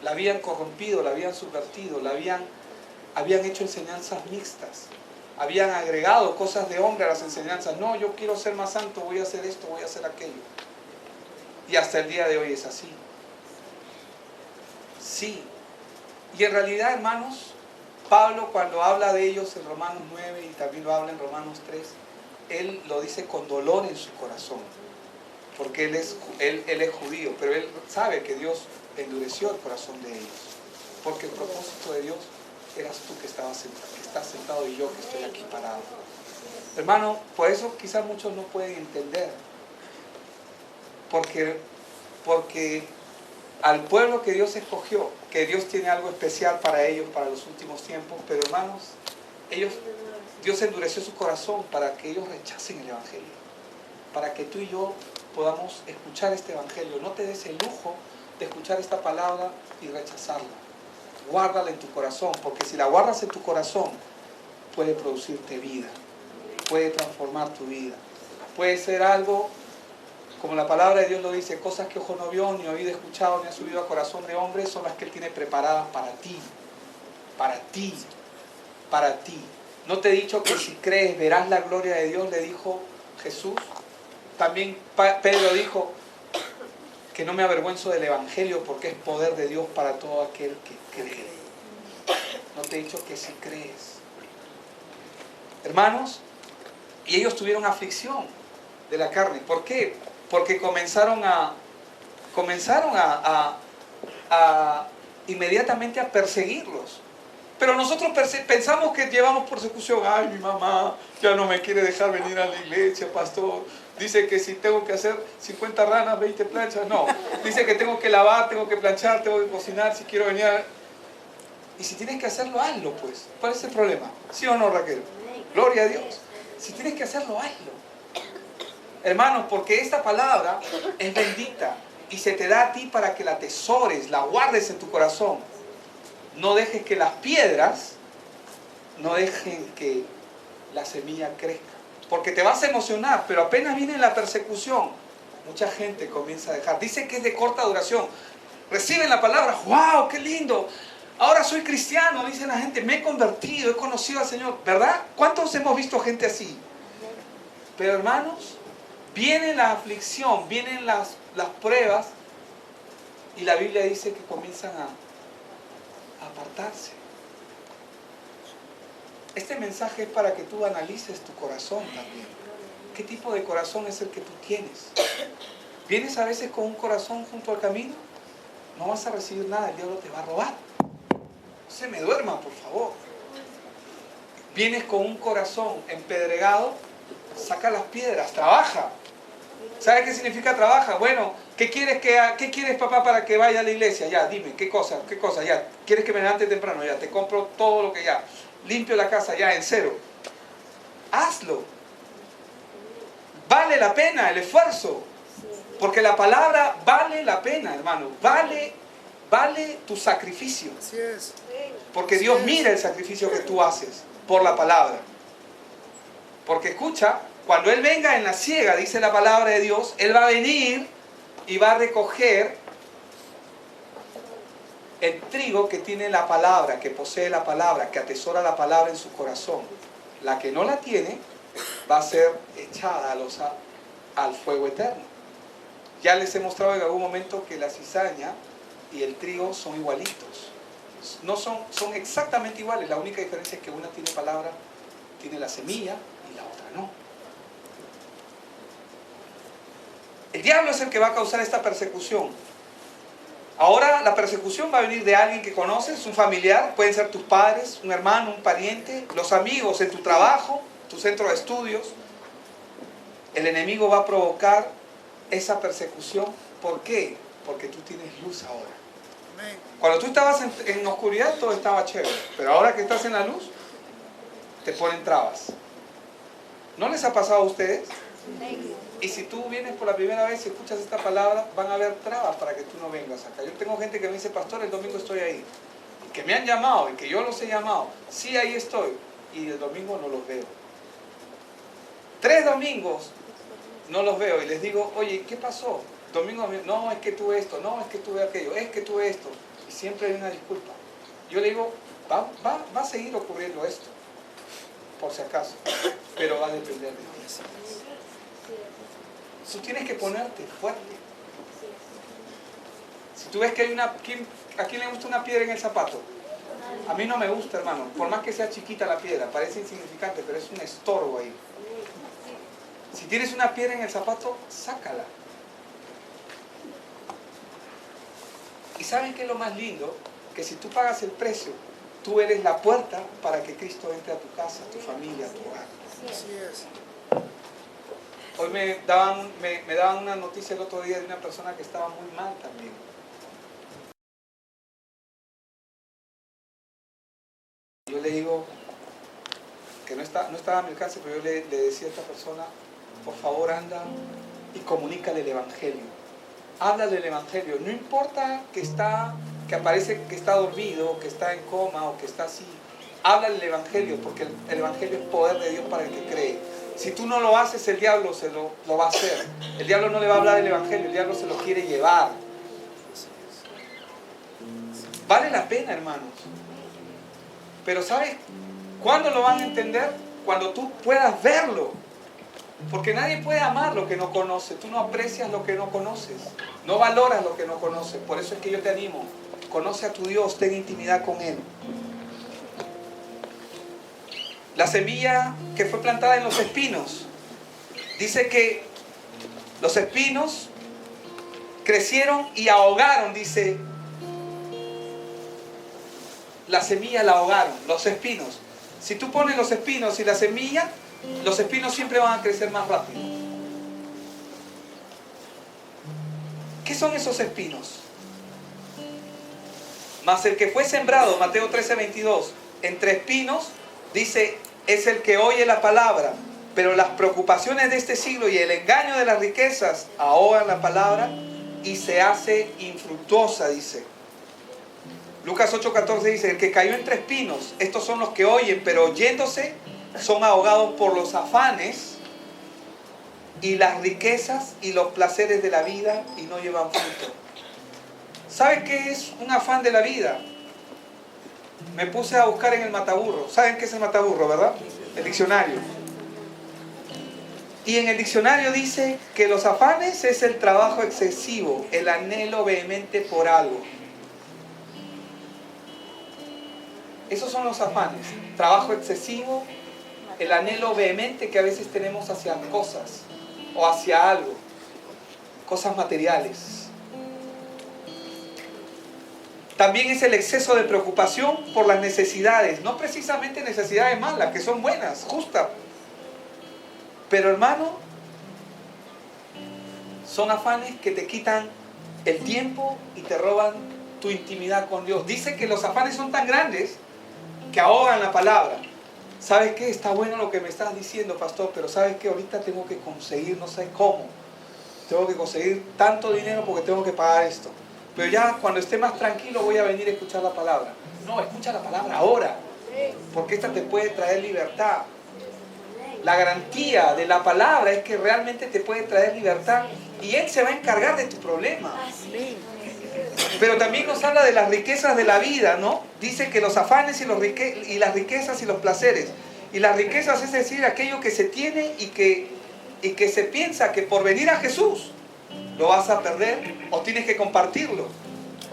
la habían corrompido, la habían subvertido, habían hecho enseñanzas mixtas, habían agregado cosas de hombre a las enseñanzas. No, yo quiero ser más santo, voy a hacer esto, voy a hacer aquello. Y hasta el día de hoy es así. Sí. Y en realidad, hermanos, Pablo, cuando habla de ellos en Romanos 9 y también lo habla en Romanos 3, él lo dice con dolor en su corazón, porque él es judío, pero él sabe que Dios endureció el corazón de ellos, porque el propósito de Dios eras tú que estás sentado y yo que estoy aquí parado. Hermano, por eso quizás muchos no pueden entender. Porque al pueblo que Dios escogió, que Dios tiene algo especial para ellos, para los últimos tiempos, pero hermanos, Dios endureció su corazón para que ellos rechacen el Evangelio, para que tú y yo podamos escuchar este Evangelio. No te des el lujo de escuchar esta palabra y rechazarla. Guárdala en tu corazón, porque si la guardas en tu corazón, puede producirte vida, puede transformar tu vida, puede ser algo, como la palabra de Dios lo dice, cosas que ojo no vio, ni oído escuchado, ni ha subido a corazón de hombre, son las que Él tiene preparadas para ti, para ti, para ti. ¿No te he dicho que si crees verás la gloria de Dios?, le dijo Jesús. También Pedro dijo que no me avergüenzo del Evangelio porque es poder de Dios para todo aquel que cree. ¿No te he dicho que si crees? Hermanos, y ellos tuvieron aflicción de la carne. ¿Por qué? Porque comenzaron a inmediatamente a perseguirlos. Pero nosotros pensamos que llevamos persecución. Ay, mi mamá ya no me quiere dejar venir a la iglesia, pastor. Dice que si tengo que hacer 50 ranas, 20 planchas. No, dice que tengo que lavar, tengo que planchar, tengo que cocinar, si quiero venir a... Y si tienes que hacerlo, hazlo pues. ¿Cuál es el problema? ¿Sí o no, Raquel? Gloria a Dios. Si tienes que hacerlo, hazlo. Hermanos, porque esta palabra es bendita y se te da a ti para que la atesores, la guardes en tu corazón. No dejes que las piedras, no dejen que la semilla crezca. Porque te vas a emocionar, pero apenas viene la persecución, mucha gente comienza a dejar. Dice que es de corta duración. Reciben la palabra, ¡wow, qué lindo! Ahora soy cristiano, dice la gente, me he convertido, he conocido al Señor. ¿Verdad? ¿Cuántos hemos visto gente así? Pero hermanos, viene la aflicción, vienen las pruebas, y la Biblia dice que comienzan a apartarse. Este mensaje es para que tú analices tu corazón también. ¿Qué tipo de corazón es el que tú tienes? ¿Vienes a veces con un corazón junto al camino? No vas a recibir nada, el diablo te va a robar. No se me duerma, por favor. Vienes con un corazón empedregado, saca las piedras, trabaja. ¿Sabes qué significa trabaja? Bueno, ¿qué quieres, papá, para que vaya a la iglesia? Ya, dime, ¿qué cosa? Ya, ¿quieres que me levante temprano? Ya, te compro todo lo que ya. Limpio la casa, ya, en cero. Hazlo. Vale la pena el esfuerzo. Porque la palabra vale la pena, hermano. Vale tu sacrificio. Así es. Porque Dios mira el sacrificio que tú haces por la palabra. Porque escucha, cuando Él venga en la siega, dice la palabra de Dios, Él va a venir y va a recoger el trigo que tiene la palabra, que posee la palabra, que atesora la palabra en su corazón. La que no la tiene va a ser echada al fuego eterno. Ya les he mostrado en algún momento que la cizaña y el trigo son igualitos. No son exactamente iguales. La única diferencia es que una tiene palabra, tiene la semilla, y la otra no. El diablo es el que va a causar esta persecución. Ahora la persecución va a venir de alguien que conoces, un familiar, pueden ser tus padres, un hermano, un pariente, los amigos en tu trabajo, tu centro de estudios. El enemigo va a provocar esa persecución. ¿Por qué? Porque tú tienes luz ahora. Cuando tú estabas en oscuridad todo estaba chévere, pero ahora que estás en la luz, te ponen trabas. ¿No les ha pasado a ustedes? Y si tú vienes por la primera vez y escuchas esta palabra, van a haber trabas para que tú no vengas acá. Yo tengo gente que me dice, pastor, el domingo estoy ahí. Y que me han llamado y que yo los he llamado. Sí, ahí estoy. Y el domingo no los veo. 3 domingos no los veo y les digo, oye, ¿qué pasó? Domingo, no, es que tuve esto, no, es que tuve aquello, es que tuve esto. Y siempre hay una disculpa. Yo le digo, va a seguir ocurriendo esto, por si acaso, pero va a depender de ti. Tú tienes que ponerte fuerte. Si tú ves que hay ¿a quién le gusta una piedra en el zapato? A mí no me gusta, hermano. Por más que sea chiquita la piedra, parece insignificante, pero es un estorbo ahí. Si tienes una piedra en el zapato, sácala. ¿Y saben qué es lo más lindo? Que si tú pagas el precio, tú eres la puerta para que Cristo entre a tu casa, a tu familia, a tu hogar. Así es. Hoy me daban una noticia el otro día de una persona que estaba muy mal también. Yo le digo que no estaba a mi alcance, pero yo le decía a esta persona, por favor anda y comunícale el Evangelio. Habla del Evangelio. No importa que aparece que está dormido, que está en coma o que está así. Habla del Evangelio, porque el Evangelio es poder de Dios para el que cree. Si tú no lo haces, el diablo lo va a hacer. El diablo no le va a hablar del Evangelio, el diablo se lo quiere llevar. Vale la pena, hermanos. Pero ¿sabes cuándo lo van a entender? Cuando tú puedas verlo. Porque nadie puede amar lo que no conoce. Tú no aprecias lo que no conoces. No valoras lo que no conoces. Por eso es que yo te animo. Conoce a tu Dios, ten intimidad con Él. La semilla que fue plantada en los espinos. Dice que los espinos crecieron y ahogaron, dice. La semilla la ahogaron, los espinos. Si tú pones los espinos y la semilla, los espinos siempre van a crecer más rápido. ¿Qué son esos espinos? Mas el que fue sembrado, Mateo 13:22, entre espinos, dice, es el que oye la palabra, pero las preocupaciones de este siglo y el engaño de las riquezas ahogan la palabra y se hace infructuosa, dice. Lucas 8:14 dice, el que cayó entre espinos, estos son los que oyen, pero oyéndose son ahogados por los afanes y las riquezas y los placeres de la vida y no llevan fruto. ¿Saben qué es un afán de la vida? Me puse a buscar en el mataburro. ¿Saben qué es el mataburro, verdad? El diccionario. Y en el diccionario dice que los afanes es el trabajo excesivo, el anhelo vehemente por algo. Esos son los afanes. Trabajo excesivo, el anhelo vehemente que a veces tenemos hacia cosas o hacia algo. Cosas materiales. También es el exceso de preocupación por las necesidades. No precisamente necesidades malas, que son buenas, justas. Pero hermano, son afanes que te quitan el tiempo y te roban tu intimidad con Dios. Dice que los afanes son tan grandes que ahogan la palabra. ¿Sabes qué? Está bueno lo que me estás diciendo, pastor, pero ¿sabes qué? Ahorita tengo que conseguir, no sé cómo. Tengo que conseguir tanto dinero porque tengo que pagar esto. Pero ya cuando esté más tranquilo voy a venir a escuchar la palabra. No, escucha la palabra ahora. Porque esta te puede traer libertad. La garantía de la palabra es que realmente te puede traer libertad. Y Él se va a encargar de tu problema. Pero también nos habla de las riquezas de la vida, ¿no? Dice que los afanes y las riquezas y los placeres. Y las riquezas es decir, aquello que se tiene y que se piensa que por venir a Jesús lo vas a perder o tienes que compartirlo.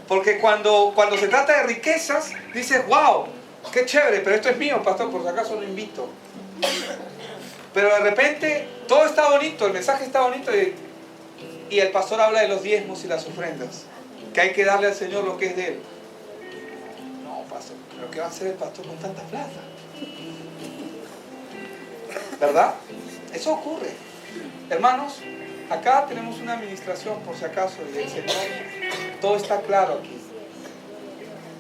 Porque cuando se trata de riquezas, dices, wow, qué chévere, pero esto es mío, pastor, por si acaso lo invito. Pero de repente todo está bonito, el mensaje está bonito y el pastor habla de los diezmos y las ofrendas, que hay que darle al Señor lo que es de Él. No, pastor, pero ¿qué va a hacer el pastor con tanta plata? ¿Verdad? Eso ocurre. Hermanos, acá tenemos una administración, por si acaso, y el Señor, todo está claro aquí.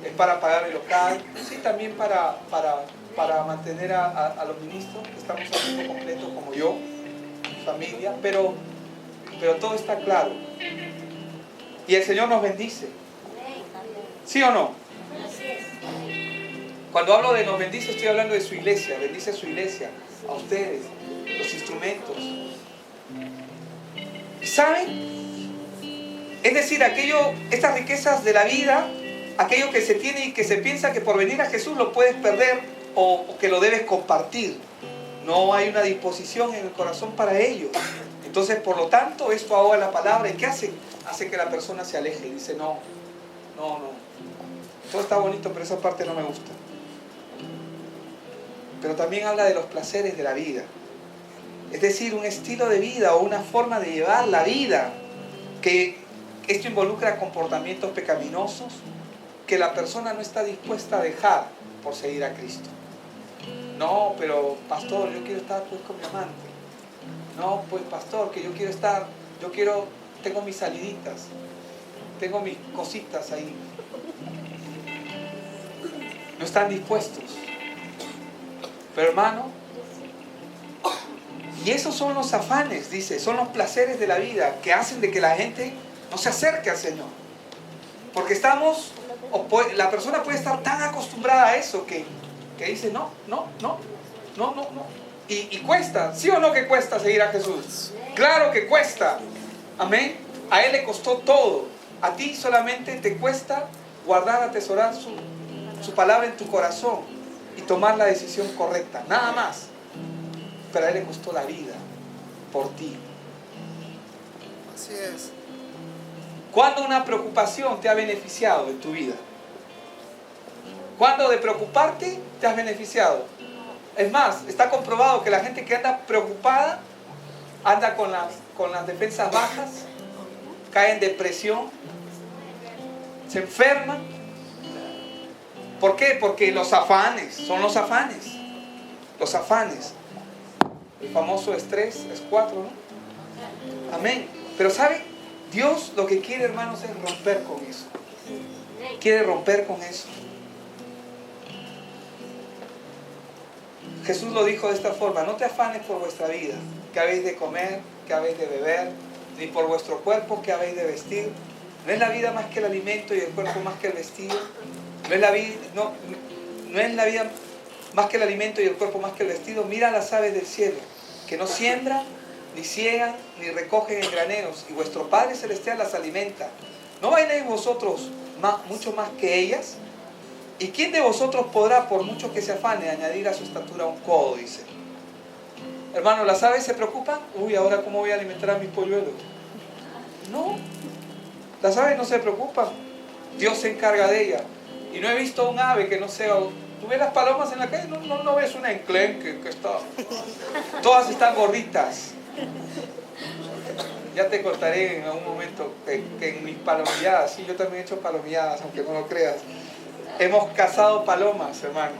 Es para pagar el local, sí, también para mantener a los ministros, que estamos a tiempo completo, como yo, mi familia, pero todo está claro. Y el Señor nos bendice. ¿Sí o no? Cuando hablo de nos bendice, estoy hablando de su iglesia. Bendice a su iglesia, a ustedes, los instrumentos. ¿Y saben? Es decir, estas riquezas de la vida, aquello que se tiene y que se piensa que por venir a Jesús lo puedes perder o que lo debes compartir. No hay una disposición en el corazón para ello. Entonces, por lo tanto, esto ahoga la palabra. ¿Y qué hace? Hace que la persona se aleje y dice, no. Todo está bonito, pero esa parte no me gusta. Pero también habla de los placeres de la vida. Es decir, un estilo de vida o una forma de llevar la vida. Que esto involucra comportamientos pecaminosos que la persona no está dispuesta a dejar por seguir a Cristo. No, pero pastor, yo quiero estar pues con mi amante. No, pues pastor, que yo quiero estar, tengo mis saliditas, tengo mis cositas ahí. No están dispuestos. Pero hermano, y esos son los afanes, dice, son los placeres de la vida que hacen de que la gente no se acerque al Señor. Porque la persona puede estar tan acostumbrada a eso que dice no. Y cuesta, ¿sí o no que cuesta seguir a Jesús? Claro que cuesta. Amén. A Él le costó todo. A ti solamente te cuesta guardar, atesorar su palabra en tu corazón y tomar la decisión correcta. Nada más. Pero a Él le costó la vida por ti. Así es. ¿Cuándo una preocupación te ha beneficiado en tu vida? ¿Cuándo de preocuparte te has beneficiado? Es más, está comprobado que la gente que anda preocupada anda con las defensas bajas, cae en depresión, se enferma. ¿Por qué? Porque los afanes, son los afanes. Los afanes. El famoso estrés, es 4, ¿no? Amén. Pero ¿sabe? Dios lo que quiere, hermanos, es romper con eso. Quiere romper con eso. Jesús lo dijo de esta forma: no te afanes por vuestra vida, que habéis de comer, que habéis de beber, ni por vuestro cuerpo, que habéis de vestir. ¿No es la vida más que el alimento y el cuerpo más que el vestido? ¿No es la vida más que el alimento y el cuerpo más que el vestido? Mira las aves del cielo, que no siembran, ni ciegan, ni recogen en graneros, y vuestro Padre Celestial las alimenta. ¿No valéis vosotros mucho más que ellas? ¿Y quién de vosotros podrá, por mucho que se afane, añadir a su estatura un codo? Dice. Hermano, ¿las aves se preocupan? Uy, ¿ahora cómo voy a alimentar a mis polluelos? No, las aves no se preocupan. Dios se encarga de ellas. Y no he visto un ave que no sea... ¿Tú ves las palomas en la calle? No ves una enclenque que está... Todas están gorditas. Ya te contaré en algún momento que en mis palomilladas, sí, yo también he hecho palomilladas, aunque no lo creas. Hemos cazado palomas, hermano.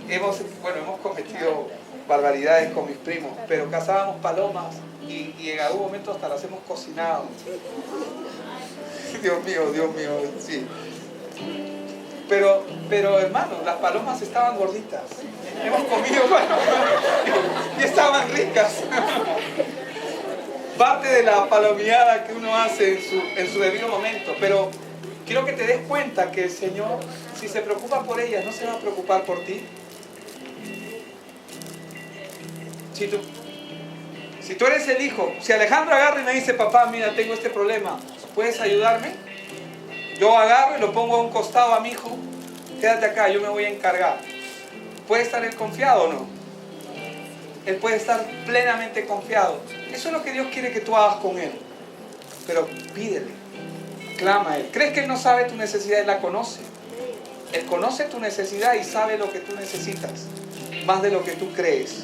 Hemos cometido barbaridades con mis primos, pero cazábamos palomas y en algún momento hasta las hemos cocinado. Dios mío, sí. Pero hermano, las palomas estaban gorditas. Hemos comido palomas y estaban ricas. Parte de la palomillada que uno hace en su debido momento. Pero quiero que te des cuenta que el Señor, si se preocupa por ellas, ¿no se va a preocupar por ti? Si tú eres el hijo, si Alejandro agarra y me dice: papá, mira, tengo este problema, ¿puedes ayudarme? Yo agarro y lo pongo a un costado a mi hijo: quédate acá, yo me voy a encargar. ¿Puede estar él confiado o no? Él puede estar plenamente confiado. Eso es lo que Dios quiere que tú hagas con Él. Pero pídele, clama a Él. ¿Crees que Él no sabe tu necesidad? Él la conoce. Él conoce tu necesidad y sabe lo que tú necesitas, más de lo que tú crees.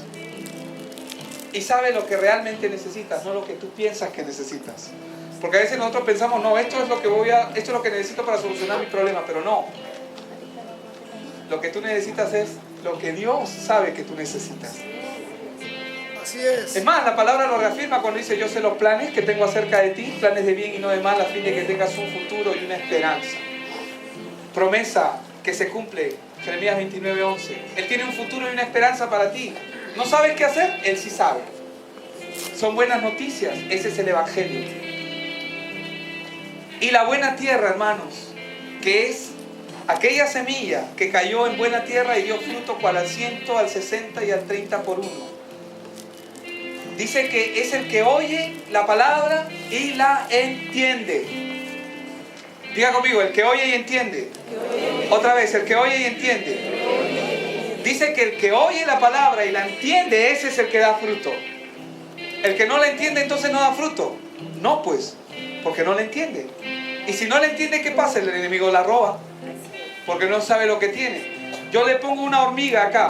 Y sabe lo que realmente necesitas, no lo que tú piensas que necesitas. Porque a veces nosotros pensamos: no, esto es lo que necesito para solucionar mi problema. Pero no. Lo que tú necesitas es lo que Dios sabe que tú necesitas. Así es. Es más, la palabra lo reafirma cuando dice: yo sé los planes que tengo acerca de ti, planes de bien y no de mal, a fin de que tengas un futuro y una esperanza. Promesa que se cumple, Jeremías 29:11. Él tiene un futuro y una esperanza para ti. ¿No sabes qué hacer? Él sí sabe. Son buenas noticias. Ese es el Evangelio. Y la buena tierra, hermanos, que es aquella semilla que cayó en buena tierra y dio fruto cual al 100, al 60 y al 30 por uno. Dice que es el que oye la palabra y la entiende. Diga conmigo: el que oye y entiende. Otra vez, el que oye y entiende. Dice que el que oye la palabra y la entiende, ese es el que da fruto. El que no la entiende, entonces no da fruto. No, pues, porque no la entiende. Y si no la entiende, ¿qué pasa? El enemigo la roba, porque no sabe lo que tiene. Yo le pongo una hormiga acá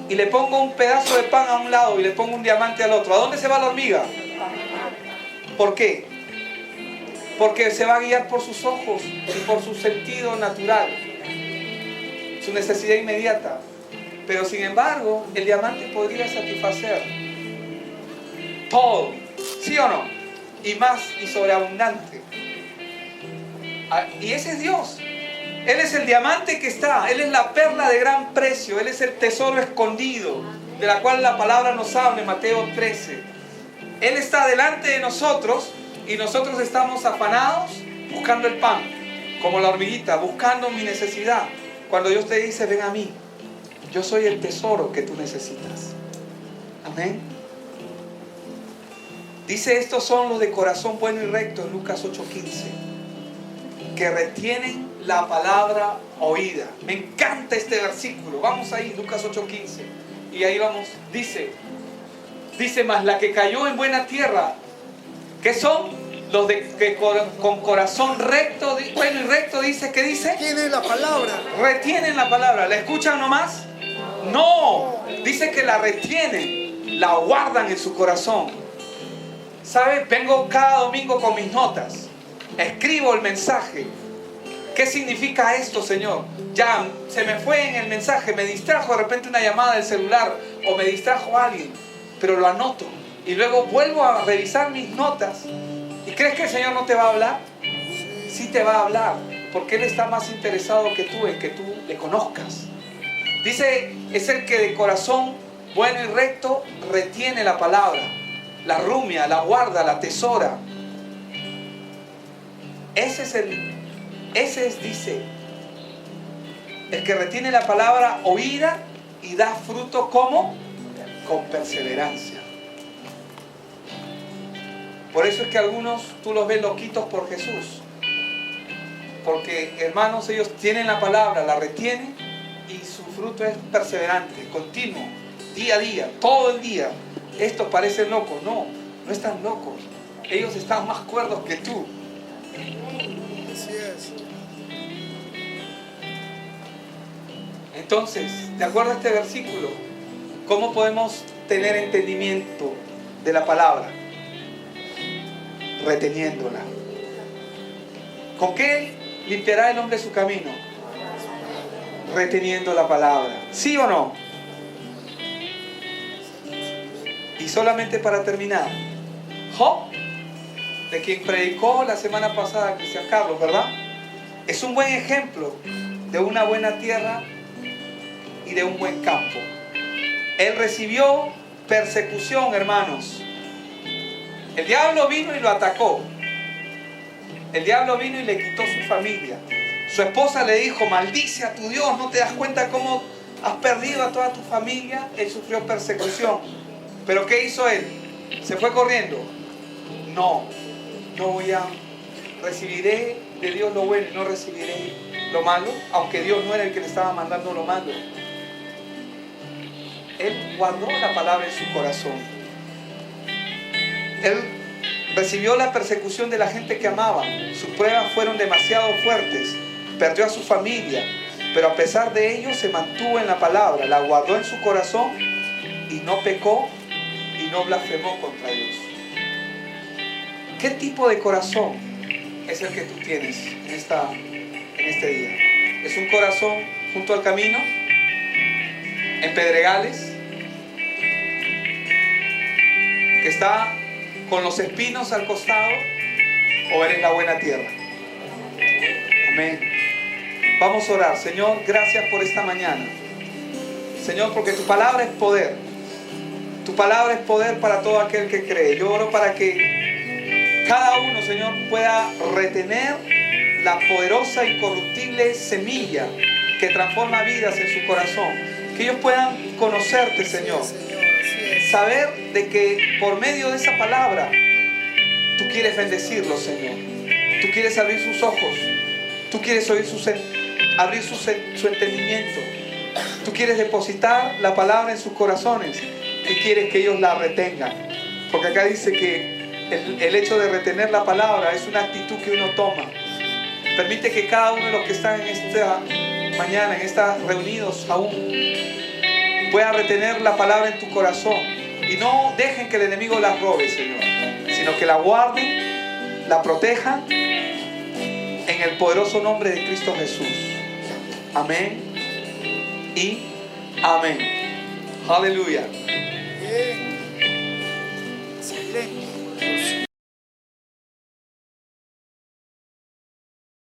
y le pongo un pedazo de pan a un lado y le pongo un diamante al otro. ¿A dónde se va la hormiga? ¿Por qué? Porque se va a guiar por sus ojos y por su sentido natural. su necesidad inmediata. Pero sin embargo, el diamante podría satisfacer todo, ¿sí o no? Y más, y sobreabundante. Y ese es Dios. Él es el diamante que está, Él es la perla de gran precio, Él es el tesoro escondido, de la cual la palabra nos habla en Mateo 13. Él está delante de nosotros y nosotros estamos afanados buscando el pan, como la hormiguita, buscando mi necesidad. Cuando Dios te dice, ven a mí, yo soy el tesoro que tú necesitas. Amén. Dice, estos son los de corazón bueno y recto en Lucas 8:15, que retienen la palabra oída. Me encanta este versículo. Vamos ahí, Lucas 8:15. Y ahí vamos. Dice, más la que cayó en buena tierra, que son los de que con corazón recto, bueno y recto, dice, ¿qué dice? Tiene la palabra. Retienen la palabra. ¿La escuchan nomás? No. Dice que la retienen, la guardan en su corazón. ¿Sabe? Vengo cada domingo con mis notas. Escribo el mensaje. ¿Qué significa esto, Señor? Ya se me fue en el mensaje, me distrajo de repente una llamada del celular o me distrajo alguien, pero lo anoto y luego vuelvo a revisar mis notas. ¿Y crees que el Señor no te va a hablar? Sí te va a hablar, porque Él está más interesado que tú en que tú le conozcas. Dice, es el que de corazón bueno y recto retiene la palabra, la rumia, la guarda, la tesora. Ese es, dice, el que retiene la palabra oída y da fruto como con perseverancia. Por eso es que algunos tú los ves loquitos por Jesús, porque hermanos, ellos tienen la palabra, la retienen y su fruto es perseverante, continuo, día a día, todo el día. Estos parecen locos. No están locos, ellos están más cuerdos que tú. Así es. Entonces, de acuerdo a este versículo, ¿cómo podemos tener entendimiento de la palabra? Reteniéndola. ¿Con qué limpiará el hombre su camino? Reteniendo la palabra. ¿Sí o no? Y solamente para terminar, Job, de quien predicó la semana pasada Cristian Carlos, ¿verdad? Es un buen ejemplo de una buena tierra y de un buen campo. Él recibió persecución, hermanos. El diablo vino y lo atacó. El diablo vino y le quitó su familia. Su esposa le dijo, maldice a tu Dios, ¿no te das cuenta cómo has perdido a toda tu familia? Él sufrió persecución. ¿Pero qué hizo él? ¿Se fue corriendo? No voy a... Recibiré de Dios lo bueno y no recibiré lo malo, aunque Dios no era el que le estaba mandando lo malo. Él guardó la palabra en su corazón. Él recibió la persecución de la gente que amaba. Sus pruebas fueron demasiado fuertes. Perdió a su familia, pero a pesar de ello se mantuvo en la palabra, la guardó en su corazón y no pecó y no blasfemó contra Dios. ¿Qué tipo de corazón es el que tú tienes en este día? ¿Es un corazón junto al camino? ¿En pedregales? ¿Que está con los espinos al costado? ¿O eres la buena tierra? Amén. Vamos a orar. Señor, gracias por esta mañana. Señor, porque tu palabra es poder. Tu palabra es poder para todo aquel que cree. Yo oro para que cada uno, Señor, pueda retener la poderosa, incorruptible semilla que transforma vidas en su corazón. Que ellos puedan conocerte, Señor. Saber de que por medio de esa palabra tú quieres bendecirlos, Señor. Tú quieres abrir sus ojos. Tú quieres abrir su entendimiento. Tú quieres depositar la palabra en sus corazones y quieres que ellos la retengan. Porque acá dice que el hecho de retener la palabra es una actitud que uno toma. Permite que cada uno de los que están en esta mañana, en estas reunidos aún, pueda retener la palabra en tu corazón y no dejen que el enemigo la robe, Señor, sino que la guarden, la protejan en el poderoso nombre de Cristo Jesús. Amén y amén. Aleluya. Bien.